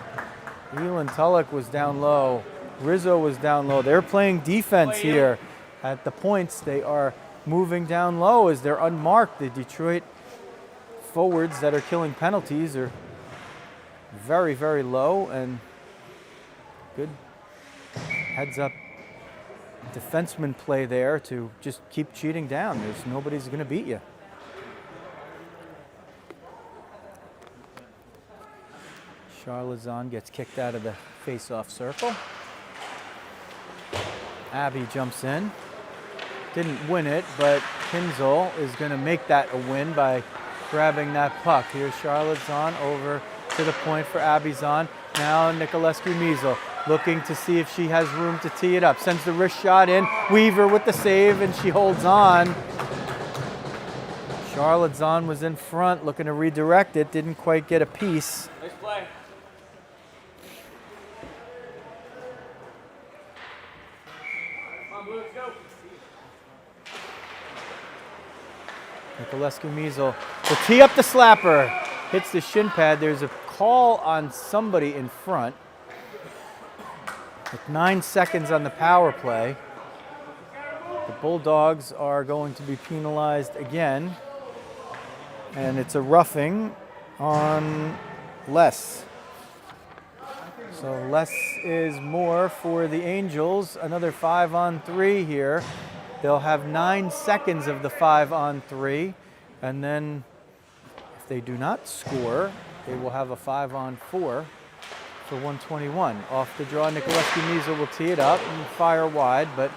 Elin Tulloch was down low. Rizzo was down low. They're playing defense here at the points. They are moving down low as they're unmarked. The Detroit forwards that are killing penalties are very, very low, and good heads up defenseman play there to just keep cheating down. Nobody's going to beat you. Charlotte Zahn gets kicked out of the face-off circle. Abby jumps in. Didn't win it, but Kinzel is going to make that a win by grabbing that puck. Here's Charlotte Zahn over to the point for Abby Zahn. Now Nicolescu Measle looking to see if she has room to tee it up. Sends the wrist shot in. Weaver with the save, and she holds on. Charlotte Zahn was in front looking to redirect it. Didn't quite get a piece. Nice play. Come on, Blue, let's go. Nicolescu Measle will tee up the slapper. Hits the shin pad. There's a call on somebody in front. With 9 seconds on the power play, the Bulldogs are going to be penalized again. And it's a roughing on less. So less is more for the Angels. Another 5-on-3 here. They'll have 9 seconds of the 5-on-3. And then if they do not score, they will have a 5-on-4 for 121. Off the draw, Nicolescu Measle will tee it up and fire wide, but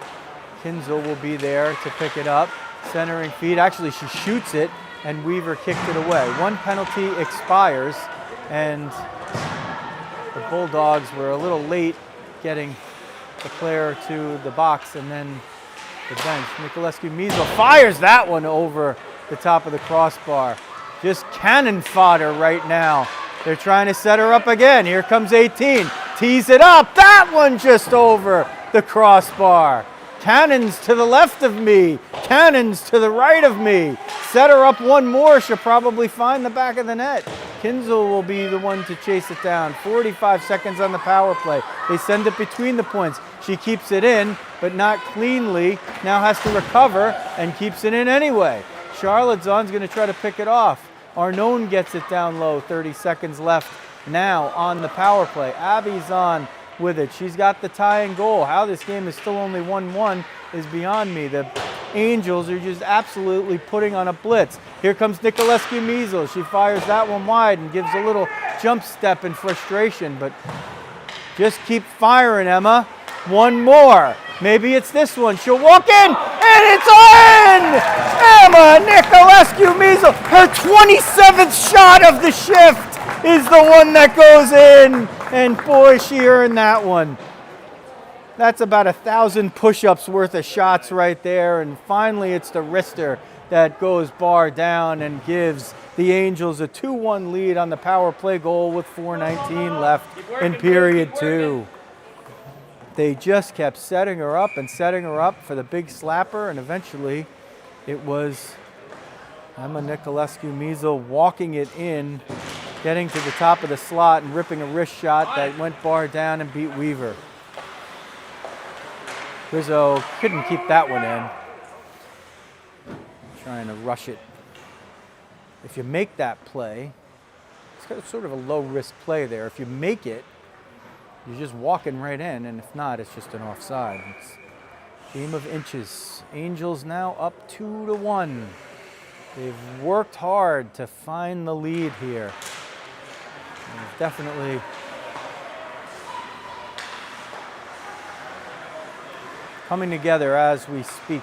Kinzel will be there to pick it up. Centering feed, actually she shoots it, and Weaver kicked it away. One penalty expires, and the Bulldogs were a little late getting the player to the box and then the bench. Nicolescu Measle fires that one over the top of the crossbar. Just cannon fodder right now. They're trying to set her up again. Here comes 18. Tees it up. That one just over the crossbar. Cannons to the left of me. Cannons to the right of me. Set her up one more. She'll probably find the back of the net. Kinzel will be the one to chase it down. 45 seconds on the power play. They send it between the points. She keeps it in, but not cleanly. Now has to recover and keeps it in anyway. Charlotte Zahn's going to try to pick it off. Arnone gets it down low. 30 seconds left now on the power play. Abby Zahn with it. She's got the tying goal. How this game is still only 1-1 is beyond me. The Angels are just absolutely putting on a blitz. Here comes Nicolescu Measles. She fires that one wide and gives a little jump step in frustration, but just keep firing, Emma. One more. Maybe it's this one. She'll walk in, and it's in! Emma Nicolescu Measles. Her 27th shot of the shift is the one that goes in, and boy, she earned that one. That's about 1,000 push-ups worth of shots right there. And finally, it's the wrister that goes bar down and gives the Angels a 2-1 lead on the power play goal with 4:19 left in period 2. They just kept setting her up and setting her up for the big slapper, and eventually it was Emma Nicolescu Measles walking it in, getting to the top of the slot and ripping a wrist shot that went bar down and beat Weaver. Rizzo couldn't keep that one in. Trying to rush it. If you make that play, it's got sort of a low-risk play there. If you make it, you're just walking right in, and if not, it's just an offside. It's a game of inches. Angels now up 2-1. They've worked hard to find the lead here. They've definitely coming together as we speak.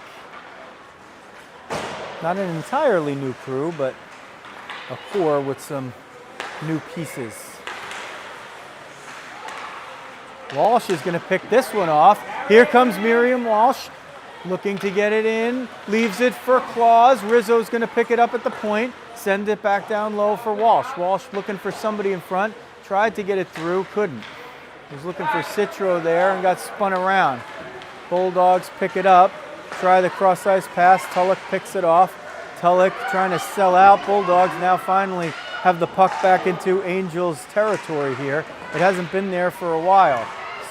Not an entirely new crew, but a core with some new pieces. Walsh is going to pick this one off. Here comes Miriam Walsh, looking to get it in. Leaves it for Claus. Rizzo's going to pick it up at the point. Send it back down low for Walsh. Walsh looking for somebody in front. Tried to get it through, couldn't. Was looking for Citro there and got spun around. Bulldogs pick it up. Try the cross-ice pass. Tulloch picks it off. Tulloch trying to sell out. Bulldogs now finally have the puck back into Angels territory here. It hasn't been there for a while.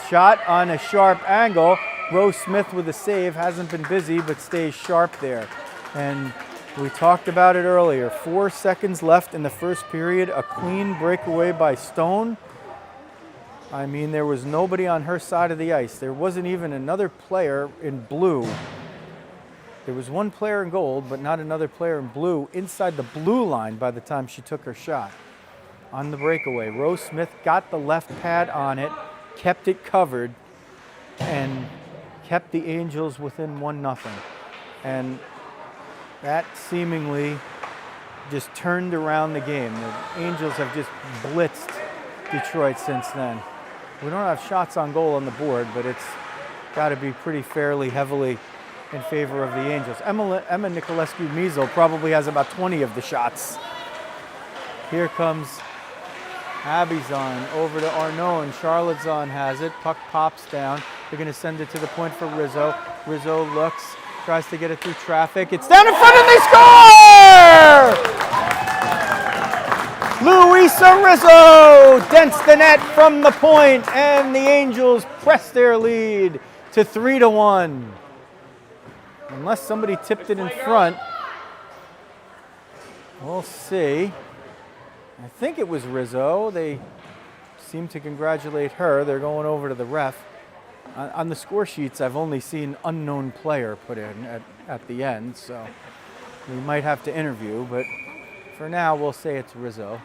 Shot on a sharp angle. Rose Smith with a save. Hasn't been busy, but stays sharp there. And we talked about it earlier. 4 seconds left in the first period. A clean breakaway by Stone. I mean, there was nobody on her side of the ice. There wasn't even another player in blue. There was one player in gold, but not another player in blue inside the blue line by the time she took her shot. On the breakaway, Rose Smith got the left pad on it, kept it covered, and kept the Angels within 1-0. And that seemingly just turned around the game. The Angels have just blitzed Detroit since then. We don't have shots on goal on the board, but it's got to be pretty fairly heavily in favor of the Angels. Emma Nicolescu Measles probably has about 20 of the shots. Here comes Abby Zahn over to Arnone. Charlotte Zahn has it. Puck pops down. They're going to send it to the point for Rizzo. Rizzo looks, tries to get it through traffic. It's down in front and they score! Luisa Rizzo dents the net from the point, and the Angels press their lead to 3-1. Unless somebody tipped it in front, we'll see. I think it was Rizzo. They seem to congratulate her. They're going over to the ref. On the score sheets, I've only seen unknown player put in at the end, so we might have to interview, but for now, we'll say it's Rizzo.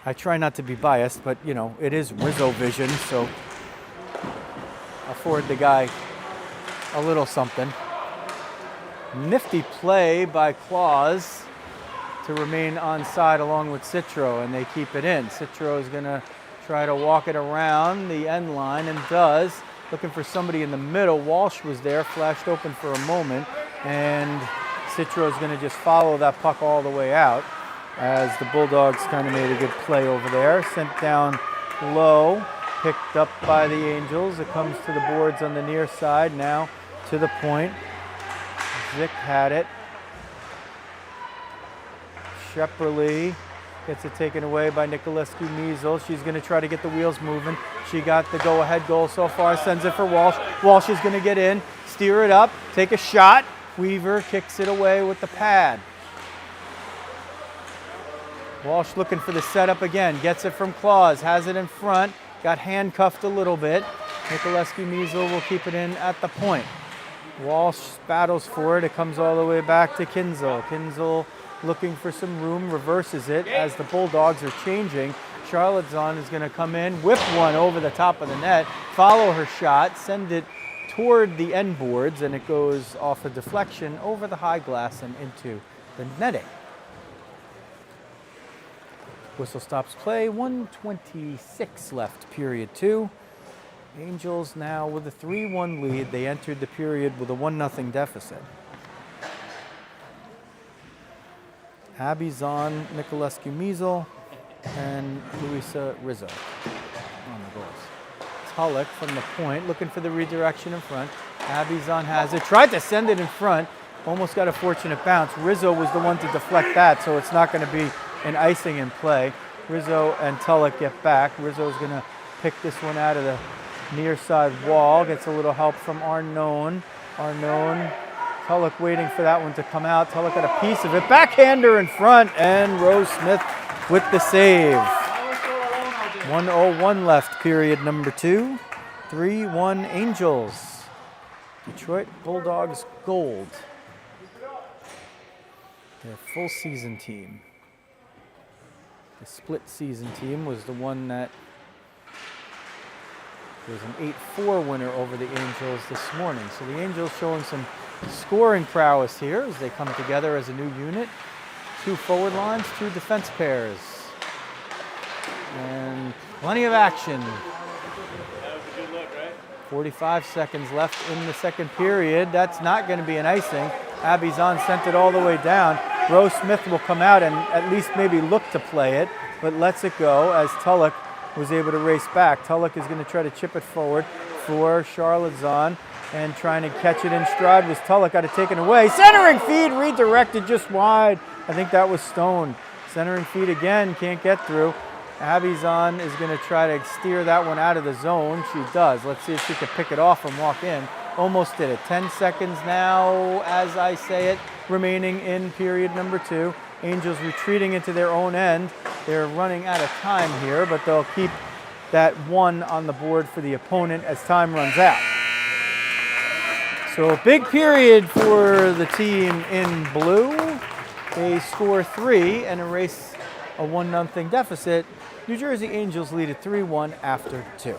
I try not to be biased, but, you know, it is Rizzo vision, so afford the guy a little something. Nifty play by Claus to remain onside along with Citro, and they keep it in. Citro is going to try to walk it around the end line, and does. Looking for somebody in the middle. Walsh was there, flashed open for a moment, and Citro is going to just follow that puck all the way out as the Bulldogs kind of made a good play over there. Sent down low picked up by the Angels. It comes to the boards on the near side now to the point. Zick had it. Shepperly gets it taken away by Nicolescu-Measle. She's going to try to get the wheels moving. She got the go-ahead goal so far, sends it for Walsh. Walsh is going to get in, steer it up, take a shot. Weaver kicks it away with the pad. Walsh looking for the setup again, gets it from Claus, has it in front, got handcuffed a little bit. Nicolescu-Measle will keep it in at the point. Walsh battles for it, it comes all the way back to Kinzel. Kinzel looking for some room, reverses it as the Bulldogs are changing. Charlotte Zahn is going to come in, whip one over the top of the net, follow her shot, send it toward the end boards, and it goes off a deflection over the high glass and into the netting. Whistle stops play, 1:26 left, period 2. Angels now with a 3-1 lead. They entered the period with a 1-0 deficit. Abby Zahn, Nicolescu-Measle, and Luisa Rizzo on the goals. Tulloch from the point, looking for the redirection in front. Abby Zahn has it, tried to send it in front, almost got a fortunate bounce. Rizzo was the one to deflect that, so it's not going to be an icing in play. Rizzo and Tulloch get back. Rizzo's going to pick this one out of the near side wall, gets a little help from Arnone. Arnone, Tulloch waiting for that one to come out. Tulloch got a piece of it. Backhander in front, and Rose Smith with the save. 1:01 left, period number 2. 3-1 Angels. Detroit Bulldogs Gold. Their full season team. The split season team was the one that was an 8-4 winner over the Angels this morning. So the Angels showing some scoring prowess here as they come together as a new unit. 2 forward lines, 2 defense pairs. And plenty of action. That was a good look, right? 45 seconds left in the second period. That's not going to be an icing. Abby Zahn sent it all the way down. Rose Smith will come out and at least maybe look to play it, but lets it go as Tulloch was able to race back. Tulloch is going to try to chip it forward for Charlotte Zahn, and trying to catch it in stride was Tulloch, got it taken away. Centering feed redirected just wide. I think that was Stone. Centering feed again, can't get through. Abby Zahn is going to try to steer that one out of the zone. She does. Let's see if she can pick it off and walk in. Almost did it. 10 seconds now, as I say it, remaining in period number 2. Angels retreating into their own end. They're running out of time here, but they'll keep that 1 on the board for the opponent as time runs out. So a big period for the team in blue. They score 3 and erase a 1-0 deficit. New Jersey Angels lead at 3-1 after 2.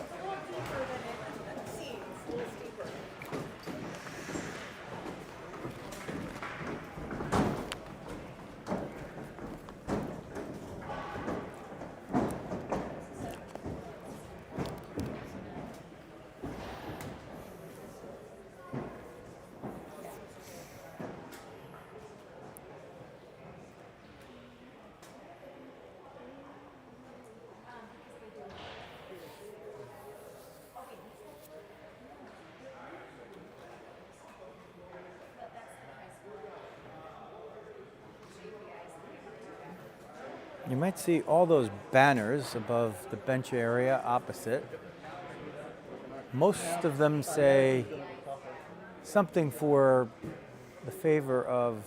You might see all those banners above the bench area opposite. Most of them say something for the favor of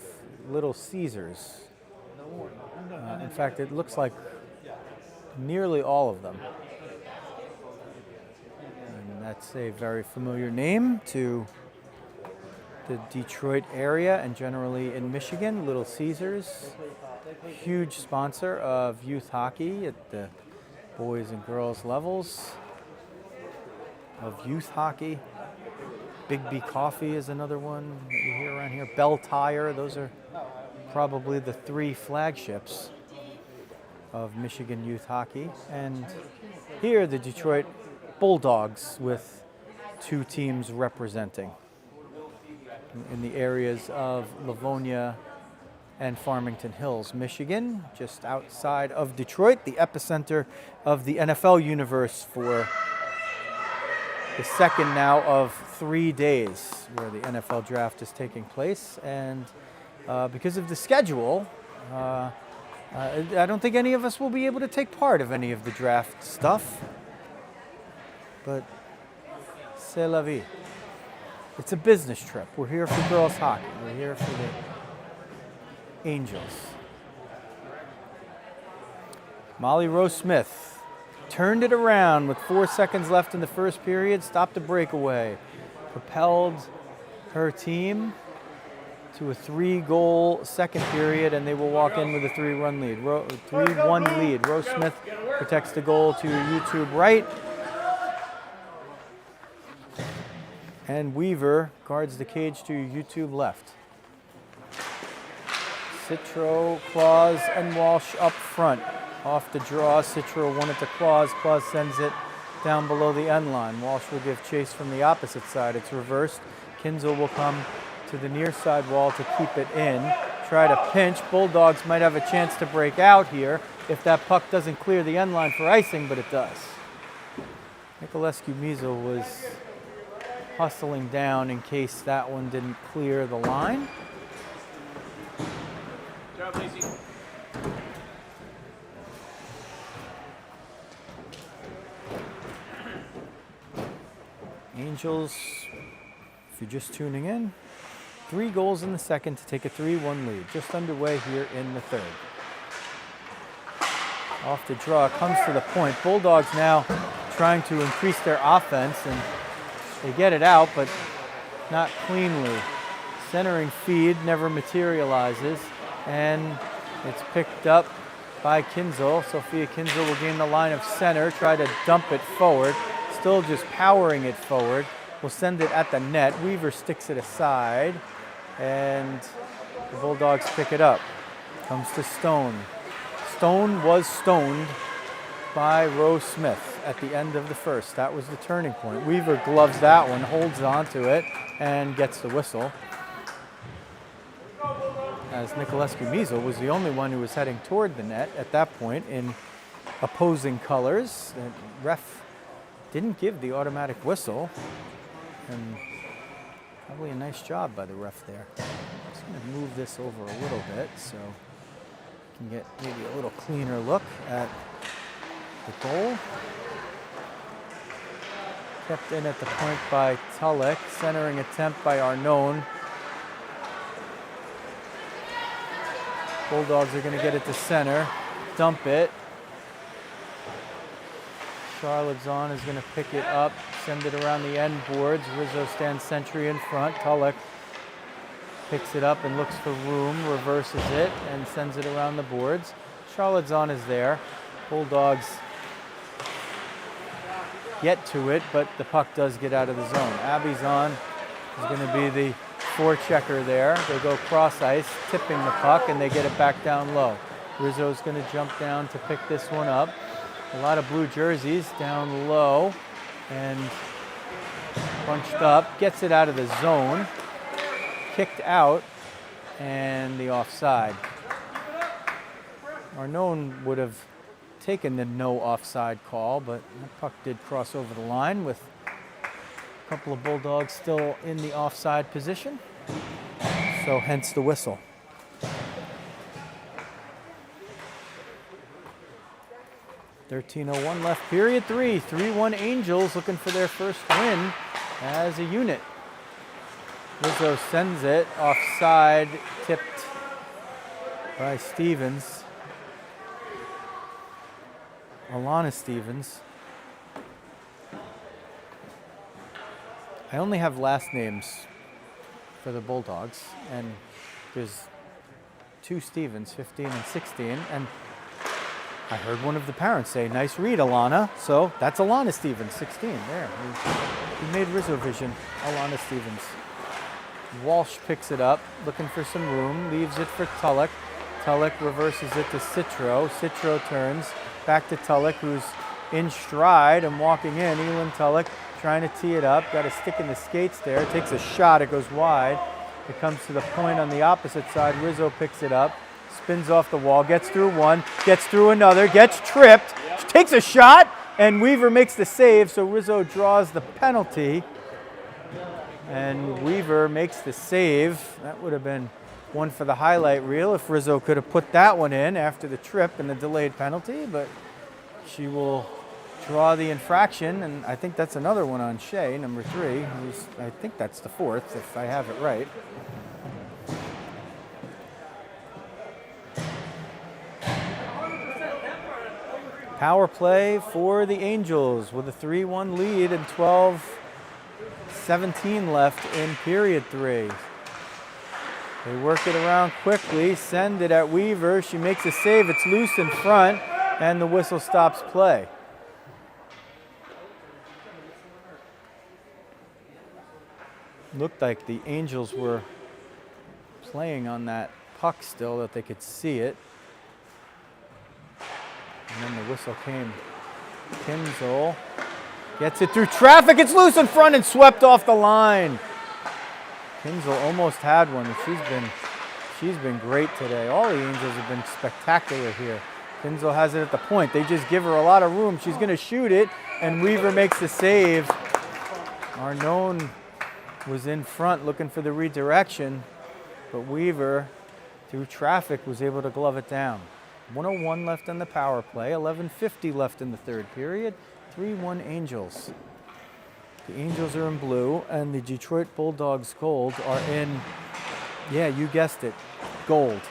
Little Caesars. In fact, it looks like nearly all of them. And that's a very familiar name to the Detroit area and generally in Michigan. Little Caesars, huge sponsor of youth hockey at the boys and girls levels of youth hockey. Big B Coffee is another one that you hear around here. Bell Tire, those are probably the 3 flagships of Michigan youth hockey. And here the Detroit Bulldogs with 2 teams representing in the areas of Livonia and Farmington Hills, Michigan, just outside of Detroit, the epicenter of the NFL universe for the second now of 3 days where the NFL draft is taking place. And because of the schedule, I don't think any of us will be able to take part of any of the draft stuff. But c'est la vie. It's a business trip. We're here for girls hockey. We're here for the Angels. Molly Rose Smith turned it around with 4 seconds left in the first period, stopped a breakaway, propelled her team to a 3-goal second period, and they will walk in with a 3-1 lead. 3-1 lead. Rose Smith protects the goal to YouTube right. And Weaver guards the cage to YouTube left. Citro, Claus, and Walsh up front. Off the draw, Citro won it to Claus. Claus sends it down below the end line. Walsh will give chase from the opposite side. It's reversed. Kinzel will come to the near side wall to keep it in. Try to pinch. Bulldogs might have a chance to break out here if that puck doesn't clear the end line for icing, but it does. Nicolescu-Mizel was hustling down in case that one didn't clear the line. Job, Lacey. Angels, if you're just tuning in, 3 goals in the second to take a 3-1 lead. Just underway here in the third. Off the draw, comes to the point. Bulldogs now trying to increase their offense, and they get it out, but not cleanly. Centering feed never materializes, and it's picked up by Kinzel. Sophia Kinzel will gain the line of center, try to dump it forward. Still just powering it forward. Will send it at the net. Weaver sticks it aside, and the Bulldogs pick it up. Comes to Stone. Stone was stoned by Rose Smith at the end of the first. That was the turning point. Weaver gloves that one, holds on to it, and gets the whistle. As Nicolescu-Mizel was the only one who was heading toward the net at that point in opposing colors. The ref didn't give the automatic whistle, and probably a nice job by the ref there. I'm just going to move this over a little bit so we can get maybe a little cleaner look at the goal. Kept in at the point by Tulloch. Centering attempt by Arnone. Bulldogs are going to get it to center. Dump it. Charlottezon is going to pick it up, send it around the end boards. Rizzo stands sentry in front. Tulloch picks it up and looks for room, reverses it, and sends it around the boards. Charlottezon is there. Bulldogs get to it, but the puck does get out of the zone. Abizon is going to be the forechecker there. They go cross ice, tipping the puck, and they get it back down low. Rizzo's going to jump down to pick this one up. A lot of blue jerseys down low and bunched up. Gets it out of the zone. Kicked out, and the offside. Arnone would have taken the no offside call, but the puck did cross over the line with a couple of Bulldogs still in the offside position. So hence the whistle. 13:01 left, period 3. 3-1 Angels looking for their first win as a unit. Rizzo sends it offside, tipped by Stevens. Alana Stevens. I only have last names for the Bulldogs, and there's 2 Stevens, 15 and 16, and I heard one of the parents say, "Nice read, Alana." So that's Alana Stevens, 16. There, we made Rizzo vision. Alana Stevens. Walsh picks it up, looking for some room, leaves it for Tulloch. Tulloch reverses it to Citro. Citro turns back to Tulloch, who's in stride and walking in. Elin Tulloch trying to tee it up, got a stick in the skates there, takes a shot, it goes wide. It comes to the point on the opposite side. Rizzo picks it up, spins off the wall, gets through one, gets through another, gets tripped, takes a shot, And Weaver makes the save, so Rizzo draws the penalty. And Weaver makes the save. That would have been one for the highlight reel if Rizzo could have put that one in after the trip and the delayed penalty, but she will draw the infraction, and I think that's another one on Shea, number 3. I think that's the 4th, if I have it right. Power play for the Angels with a 3-1 lead and 12:17 left in period 3. They work it around quickly, send it at Weaver. She makes a save, it's loose in front, and the whistle stops play. Looked like the Angels were playing on that puck still, that they could see it. And then the whistle came. Kinzel gets it through traffic. It's loose in front and swept off the line. Kinzel almost had one. She's been great today. All the Angels have been spectacular here. Kinzel has it at the point. They just give her a lot of room. She's going to shoot it, and Weaver makes the save. Arnone was in front looking for the redirection, but Weaver, through traffic, was able to glove it down. 1:01 left on the power play, 11:50 left in the third period, 3-1 Angels. The Angels are in blue, and the Detroit Bulldogs Gold are in, yeah, you guessed it, gold.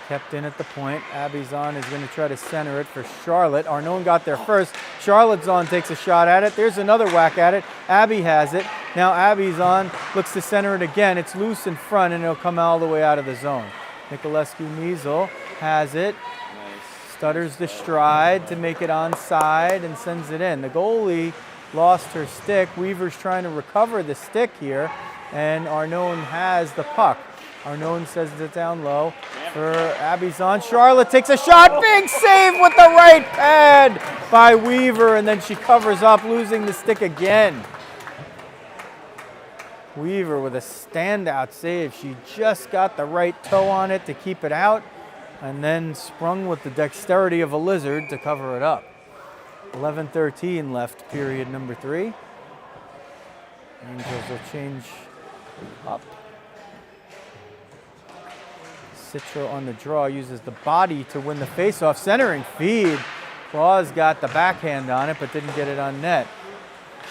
Kept in at the point. Abby Zahn is going to try to center it for Charlotte. Arnone got there first. Charlotte Zahn takes a shot at it. There's another whack at it. Abby has it. Now Abby Zahn looks to center it again. It's loose in front, and it'll come all the way out of the zone. Nicolescu-Measle has it. Nice. Stutters the stride to make it onside and sends it in. The goalie lost her stick. Weaver's trying to recover the stick here, and Arnone has the puck. Arnone sends it down low for Abby Zahn. Charlotte takes a shot. Big save with the right pad by Weaver, and then she covers up, losing the stick again. Weaver with a standout save. She just got the right toe on it to keep it out, and then sprung with the dexterity of a lizard to cover it up. 11:13 left, period number 3. Angels will change up. Citro on the draw uses the body to win the faceoff. Centering feed. Claus got the backhand on it, but didn't get it on net.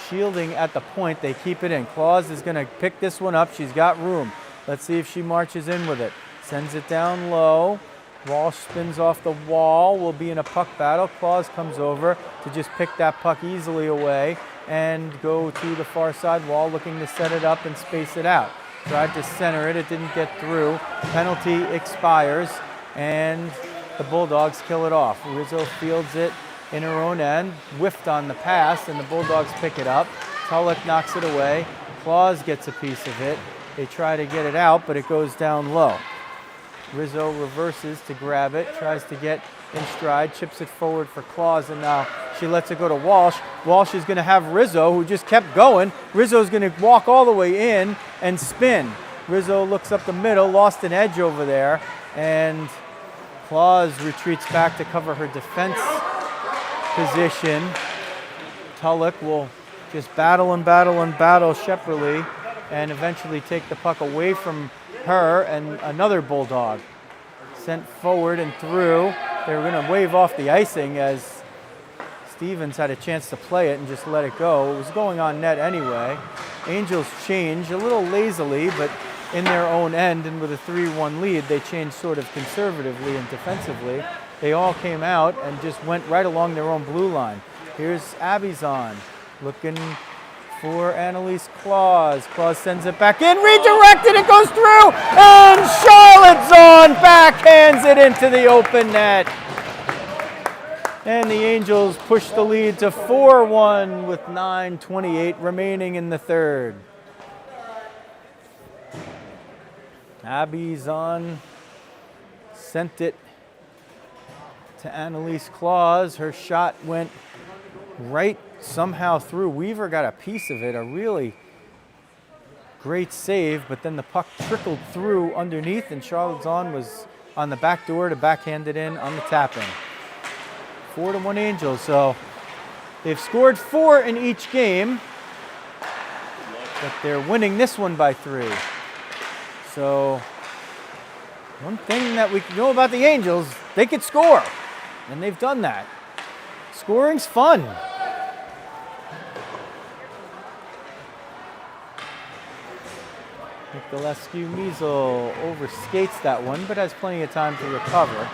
Shielding at the point, they keep it in. Claus is going to pick this one up. She's got room. Let's see if she marches in with it. Sends it down low. Walsh spins off the wall. Will be in a puck battle. Claus comes over to just pick that puck easily away and go to the far side wall, looking to set it up and space it out. Tried to center it. It didn't get through. Penalty expires, and the Bulldogs kill it off. Rizzo fields it in her own end, whiffed on the pass, and the Bulldogs pick it up. Tulloch knocks it away. Claus gets a piece of it. They try to get it out, but it goes down low. Rizzo reverses to grab it, tries to get in stride, chips it forward for Claus, and now she lets it go to Walsh. Walsh is going to have Rizzo, who just kept going. Rizzo's going to walk all the way in and spin. Rizzo looks up the middle, lost an edge over there, and Claus retreats back to cover her defense position. Tulloch will just battle and battle and battle Shepperly, and eventually take the puck away from her, and another Bulldog sent forward and through. They were going to wave off the icing as Stevens had a chance to play it and just let it go. It was going on net anyway. Angels change a little lazily, but in their own end, and with a 3-1 lead, they changed sort of conservatively and defensively. They all came out and just went right along their own blue line. Here's Abby Zahn looking for Annalise Claus. Claus sends it back in, redirected, it goes through, and Charlotte Zahn backhands it into the open net. And the Angels push the lead to 4-1 with 9:28 remaining in the third. Abby Zahn sent it to Annalise Claus. Her shot went right somehow through. Weaver got a piece of it, a really great save, but then the puck trickled through underneath, and Charlotte Zahn was on the back door to backhand it in on the tap-in. 4-1 Angels. So they've scored 4 in each game, but they're winning this one by 3. So one thing that we know about the Angels, they could score, and they've done that. Scoring's fun. Nicolescu Measle overskates that one, but has plenty of time to recover.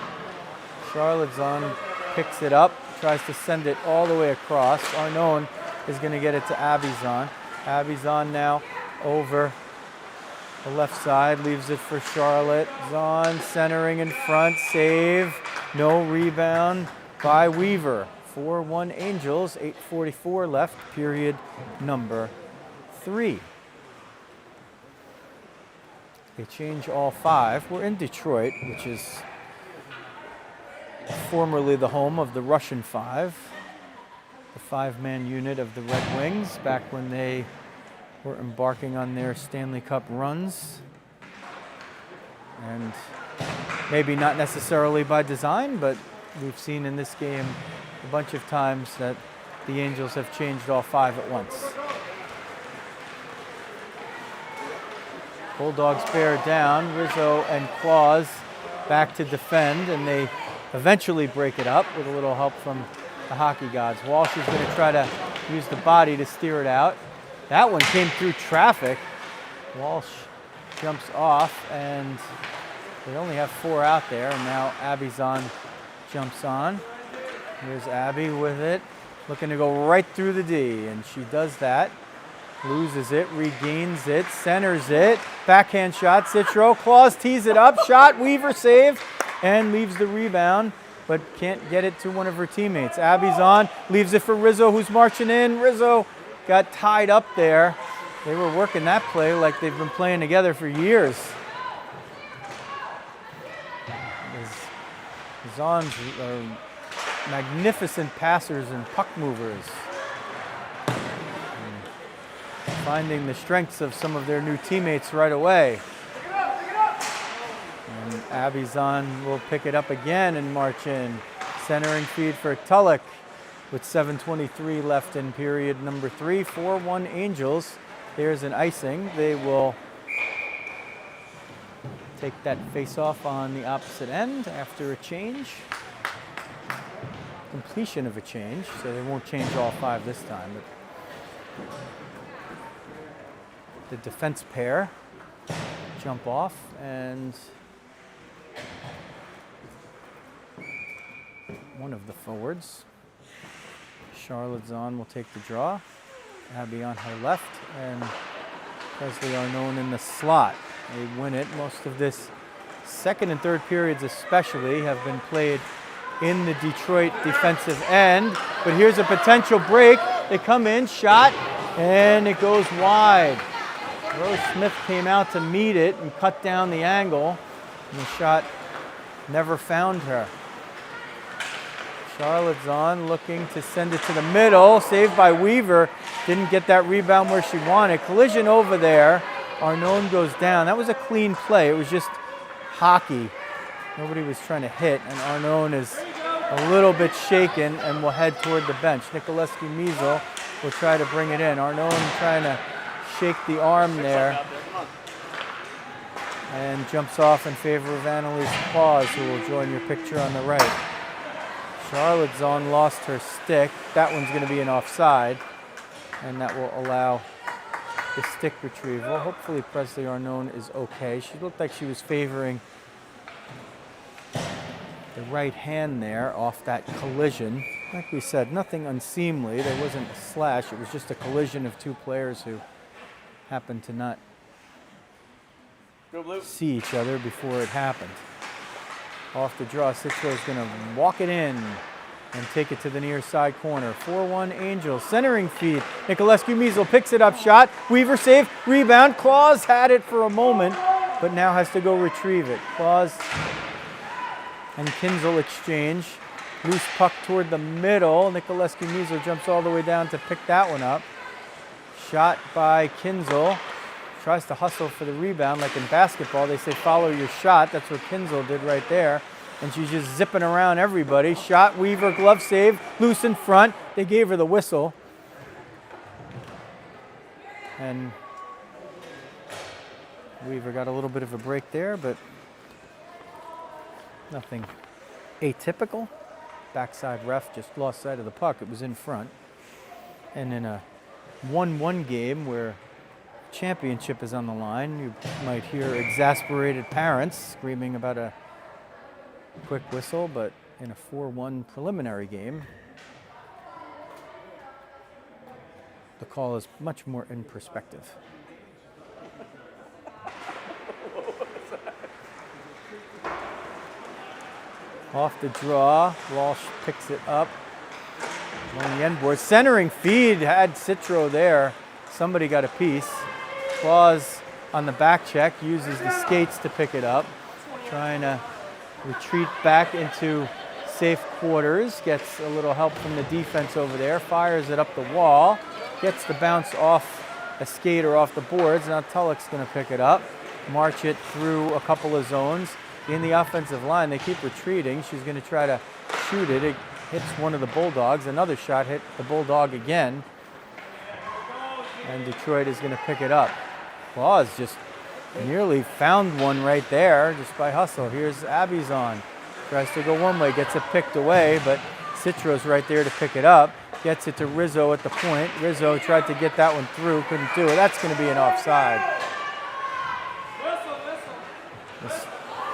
Charlottezon picks it up, tries to send it all the way across. Arnone is going to get it to Abizon. Abizon now over the left side, leaves it for Charlotte. Zahn centering in front, save, no rebound by Weaver. 4-1 Angels, 8:44 left, period number 3. They change all 5. We're in Detroit, which is formerly the home of the Russian 5, the 5-man unit of the Red Wings, back when they were embarking on their Stanley Cup runs. And maybe not necessarily by design, but we've seen in this game a bunch of times that the Angels have changed all 5 at once. Bulldogs bear down. Rizzo and Claus back to defend, and they eventually break it up with a little help from the hockey gods. Walsh is going to try to use the body to steer it out. That one came through traffic. Walsh jumps off, and they only have 4 out there, and now Abizon jumps on. Here's Abby with it, looking to go right through the D, and she does that. Loses it, regains it, centers it. Backhand shot, Citro. Claus tees it up, shot, Weaver save, and leaves the rebound, but can't get it to one of her teammates. Abizon leaves it for Rizzo, who's marching in. Rizzo got tied up there. They were working that play like they've been playing together for years. Zons are magnificent passers and puck movers. Finding the strengths of some of their new teammates right away. And Abizon will pick it up again and march in. Centering feed for Tulloch with 7:23 left in period number 3. 4-1 Angels. There's an icing. They will take that face-off on the opposite end after a change. Completion of a change, so they won't change all 5 this time. But the defense pair jump off, and one of the forwards, Charlottezon, will take the draw. Abby on her left, and Presley Arnone in the slot. They win it. Most of this second and third periods especially have been played in the Detroit defensive end. But here's a potential break. They come in, shot, and it goes wide. Rose Smith came out to meet it and cut down the angle, and the shot never found her. Charlottezon looking to send it to the middle, saved by Weaver. Didn't get that rebound where she wanted. Collision over there. Arnone goes down. That was a clean play. It was just hockey. Nobody was trying to hit, and Arnone is a little bit shaken and will head toward the bench. Nicolescu Measle will try to bring it in. Arnone trying to shake the arm there, and jumps off in favor of Annalise Claus, who will join your picture on the right. Charlottezon lost her stick. That one's going to be an offside, and that will allow the stick retrieval. Hopefully Presley Arnone is okay. She looked like she was favoring the right hand there off that collision. Like we said, nothing unseemly. There wasn't a slash. It was just a collision of 2 players who happened to not see each other before it happened. Off the draw, Citro is going to walk it in and take it to the near side corner. 4-1 Angels. Centering feed. Nicolescu Measle picks it up, shot. Weaver save, rebound. Claus had it for a moment, but now has to go retrieve it. Claus and Kinzel exchange. Loose puck toward the middle. Nicolescu Measle jumps all the way down to pick that one up. Shot by Kinzel. Tries to hustle for the rebound like in basketball. They say follow your shot. That's what Kinzel did right there. and she's just zipping around everybody. Shot, Weaver, glove save, loose in front. They gave her the whistle. And Weaver got a little bit of a break there, but nothing atypical. Backside ref just lost sight of the puck. It was in front. And in a 1-1 game where championship is on the line, you might hear exasperated parents screaming about a quick whistle, but in a 4-1 preliminary game, the call is much more in perspective. Off the draw, Walsh picks it up on the end board. Centering feed had Citro there. Somebody got a piece. Claus on the back check uses the skates to pick it up. Trying to retreat back into safe quarters. Gets a little help from the defense over there. Fires it up the wall. Gets the bounce off a skater off the boards. Now Tulloch's going to pick it up. March it through a couple of zones. In the offensive line, they keep retreating. She's going to try to shoot it. It hits one of the Bulldogs. Another shot hit the Bulldog again. And Detroit is going to pick it up. Claus just nearly found one right there just by hustle. Here's Abizon. Tries to go one way, gets it picked away, but Citro's right there to pick it up. Gets it to Rizzo at the point. Rizzo tried to get that one through, couldn't do it. That's going to be an offside. This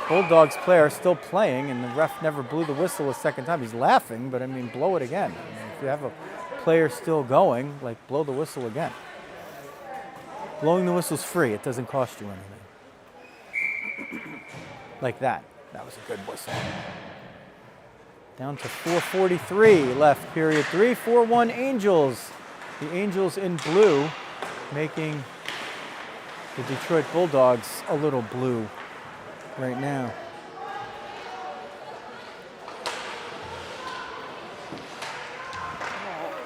Bulldogs player still playing, and the ref never blew the whistle a second time. He's laughing, but I mean, blow it again. I mean, if you have a player still going, like, blow the whistle again. Blowing the whistle's free. It doesn't cost you anything. Like that. That was a good whistle. Down to 4:43 left, period 3. 4-1 Angels. The Angels in blue, making the Detroit Bulldogs a little blue right now.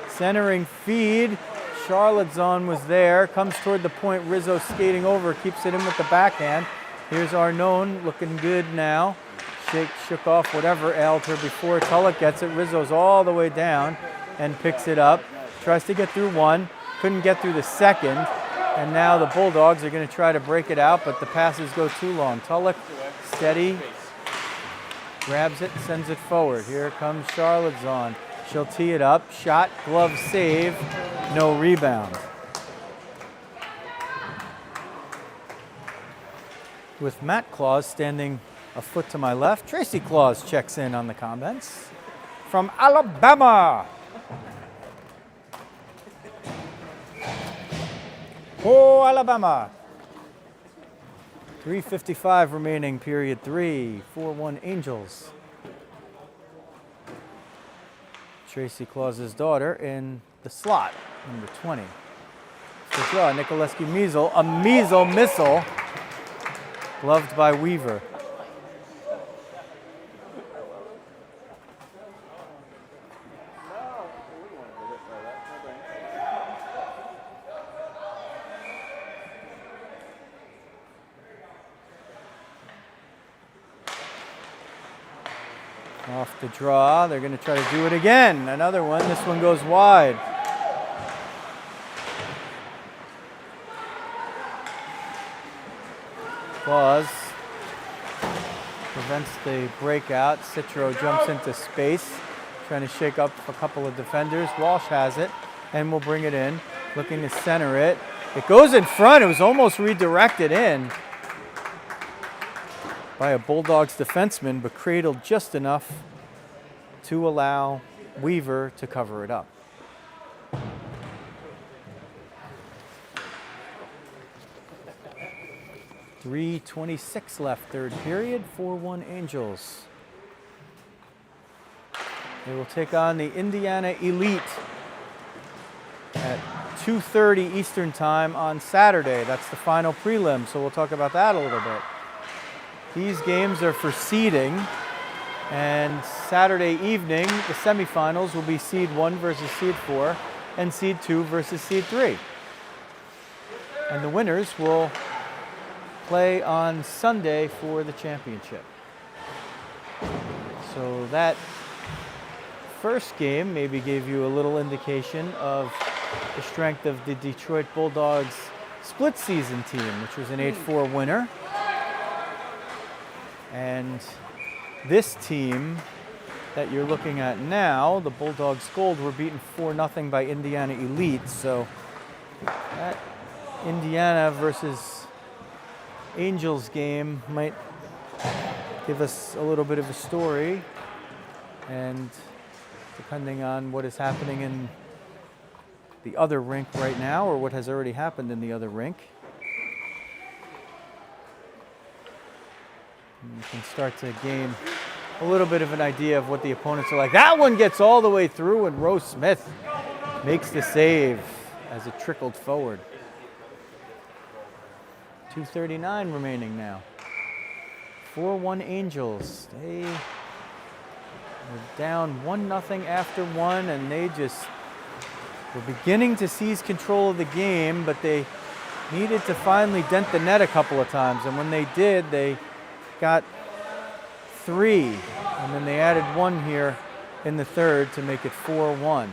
Centering feed. Charlotte's on was there. Comes toward the point. Rizzo skating over. Keeps it in with the backhand. Here's Arnone looking good now. Shook off whatever ailed her before. Tulloch gets it. Rizzo's all the way down and picks it up. Tries to get through one. Couldn't get through the second. And now the Bulldogs are going to try to break it out, but the passes go too long. Tulloch, steady, grabs it, sends it forward. Here comes Charlotte's on. She'll tee it up. Shot, glove save, no rebound. With Matt Claus standing a foot to my left, Tracy Claus checks in on the comments from Alabama. Oh, Alabama. 3:55 remaining, period 3. 4-1 Angels. Tracy Claus's daughter in the slot, number 20. The draw, Nikolescu Measle, a Measle missile, gloved by Weaver. Off the draw, they're going to try to do it again. Another one, this one goes wide. Claus prevents the breakout. Citro jumps into space, trying to shake up a couple of defenders. Walsh has it and will bring it in, looking to center it. It goes in front. It was almost redirected in by a Bulldogs defenseman, but cradled just enough to allow Weaver to cover it up. .326 left, third period, 4-1 Angels. They will take on the Indiana Elite at 2:30 Eastern Time on Saturday. That's the final prelim, so we'll talk about that a little bit. These games are for seeding, and Saturday evening, the semifinals will be seed 1 versus seed 4, and seed 2 versus seed 3. And the winners will play on Sunday for the championship. that first game maybe gave you a little indication of the strength of the Detroit Bulldogs split season team, which was an 8-4 winner. And this team that you're looking at now, the Bulldogs Gold, were beaten 4-0 by Indiana Elite. So that Indiana versus Angels game might give us a little bit of a story, and depending on what is happening in the other rink right now or what has already happened in the other rink, you can start to gain a little bit of an idea of what the opponents are like. That one gets all the way through, and Rose Smith makes the save as it trickled forward. 2:39 remaining now. 4-1 Angels. They were down 1-0 after one, and they just were beginning to seize control of the game, but they needed to finally dent the net a couple of times, and when they did, they got 3, and then they added 1 here in the third to make it 4-1.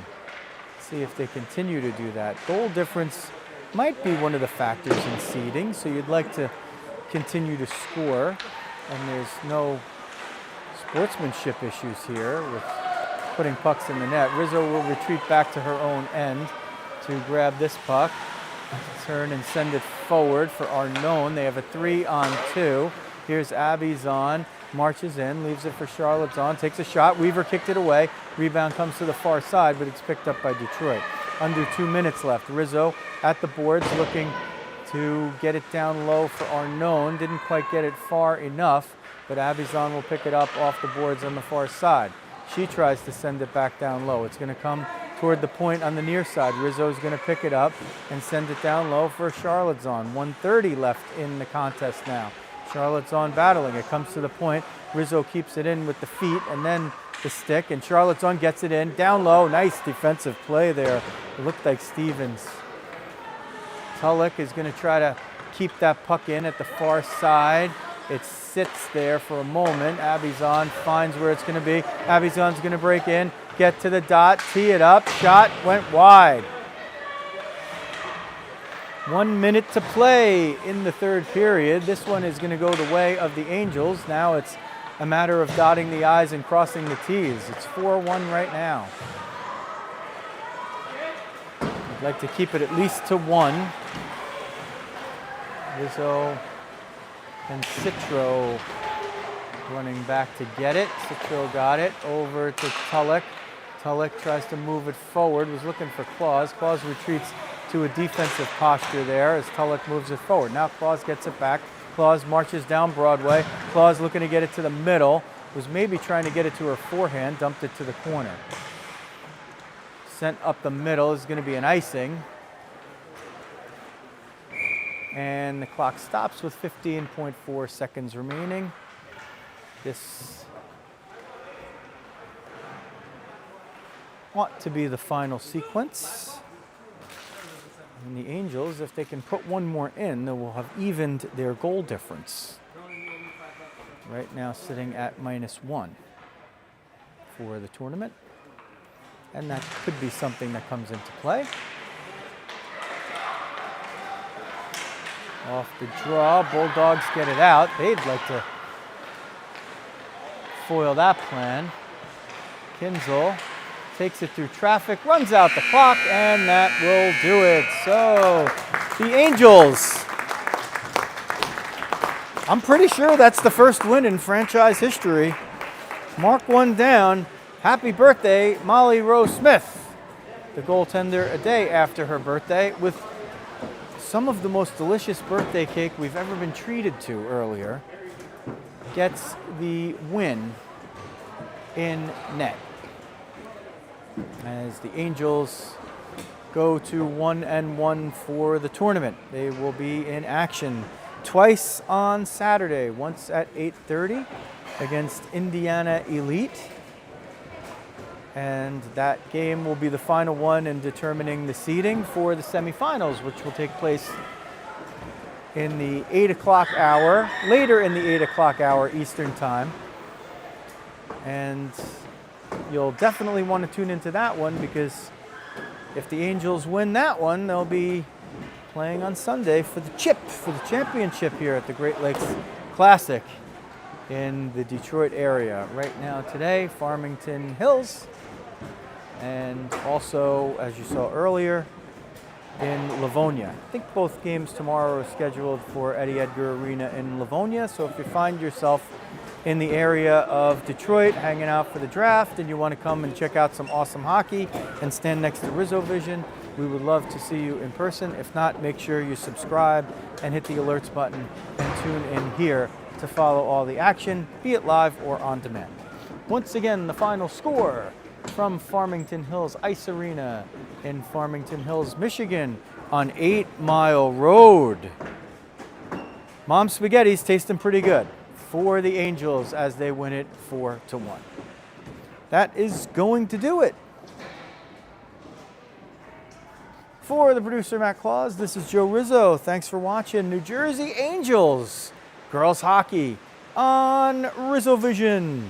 See if they continue to do that. Goal difference might be one of the factors in seeding, so you'd like to continue to score, and there's no sportsmanship issues here with putting pucks in the net. Rizzo will retreat back to her own end to grab this puck, turn and send it forward for Arnone. They have a 3-on-2. Here's Abby Zahn, marches in, leaves it for Charlotte Zahn, takes a shot. Weaver kicked it away. Rebound comes to the far side, but it's picked up by Detroit. Under 2 minutes left. Rizzo at the boards looking to get it down low for Arnone. Didn't quite get it far enough, but Abby Zahn will pick it up off the boards on the far side. She tries to send it back down low. It's going to come toward the point on the near side. Rizzo's going to pick it up and send it down low for Charlotte Zahn. 1:30 left in the contest now. Charlotte's on battling. It comes to the point. Rizzo keeps it in with the feet and then the stick, and Charlotte's on gets it in. Down low. Nice defensive play there. It looked like Stevens. Tulloch is going to try to keep that puck in at the far side. It sits there for a moment. Abby Zahn finds where it's going to be. Abby Zahn's going to break in, get to the dot, tee it up. Shot went wide. 1 minute to play in the third period. This one is going to go the way of the Angels. Now it's a matter of dotting the I's and crossing the T's. It's 4-1 right now. I'd like to keep it at least to 1. Rizzo and Citro running back to get it. Citro got it over to Tulloch. Tulloch tries to move it forward, was looking for Claus. Claus retreats to a defensive posture there as Tulloch moves it forward. Now Claus gets it back. Claus marches down Broadway. Claus looking to get it to the middle. Was maybe trying to get it to her forehand, dumped it to the corner. Sent up the middle is going to be an icing. And the clock stops with 15.4 seconds remaining. This ought to be the final sequence. And the Angels, if they can put one more in, they will have evened their goal difference. Right now sitting at -1 for the tournament. And that could be something that comes into play. Off the draw, Bulldogs get it out. They'd like to foil that plan. Kinzel takes it through traffic, runs out the clock, and that will do it. So the Angels, I'm pretty sure that's the first win in franchise history. Mark one down. Happy birthday, Molly Rose Smith, the goaltender a day after her birthday, with some of the most delicious birthday cake we've ever been treated to earlier, gets the win in net. As the Angels go to 1-1 for the tournament. They will be in action twice on Saturday, once at 8:30 against Indiana Elite. And that game will be the final one in determining the seeding for the semifinals, which will take place in the 8 o'clock hour, later in the 8 o'clock hour Eastern time. And you'll definitely want to tune into that one, because if the Angels win that one, they'll be playing on Sunday for the championship here at the Great Lakes Classic in the Detroit area. Right now today, Farmington Hills, and also, as you saw earlier, in Livonia. I think both games tomorrow are scheduled for Eddie Edgar Arena in Livonia. So if you find yourself in the area of Detroit hanging out for the draft and you want to come and check out some awesome hockey and stand next to Rizzo Vision, we would love to see you in person. If not, make sure you subscribe and hit the alerts button and tune in here to follow all the action, be it live or on demand. Once again, the final score from Farmington Hills Ice Arena in Farmington Hills, Michigan on 8 Mile Road. Mom's Spaghetti's tasting pretty good for the Angels as they win it 4-1. That is going to do it. For the producer, Matt Claus, this is Joe Rizzo. Thanks for watching New Jersey Angels girls hockey on Rizzo Vision.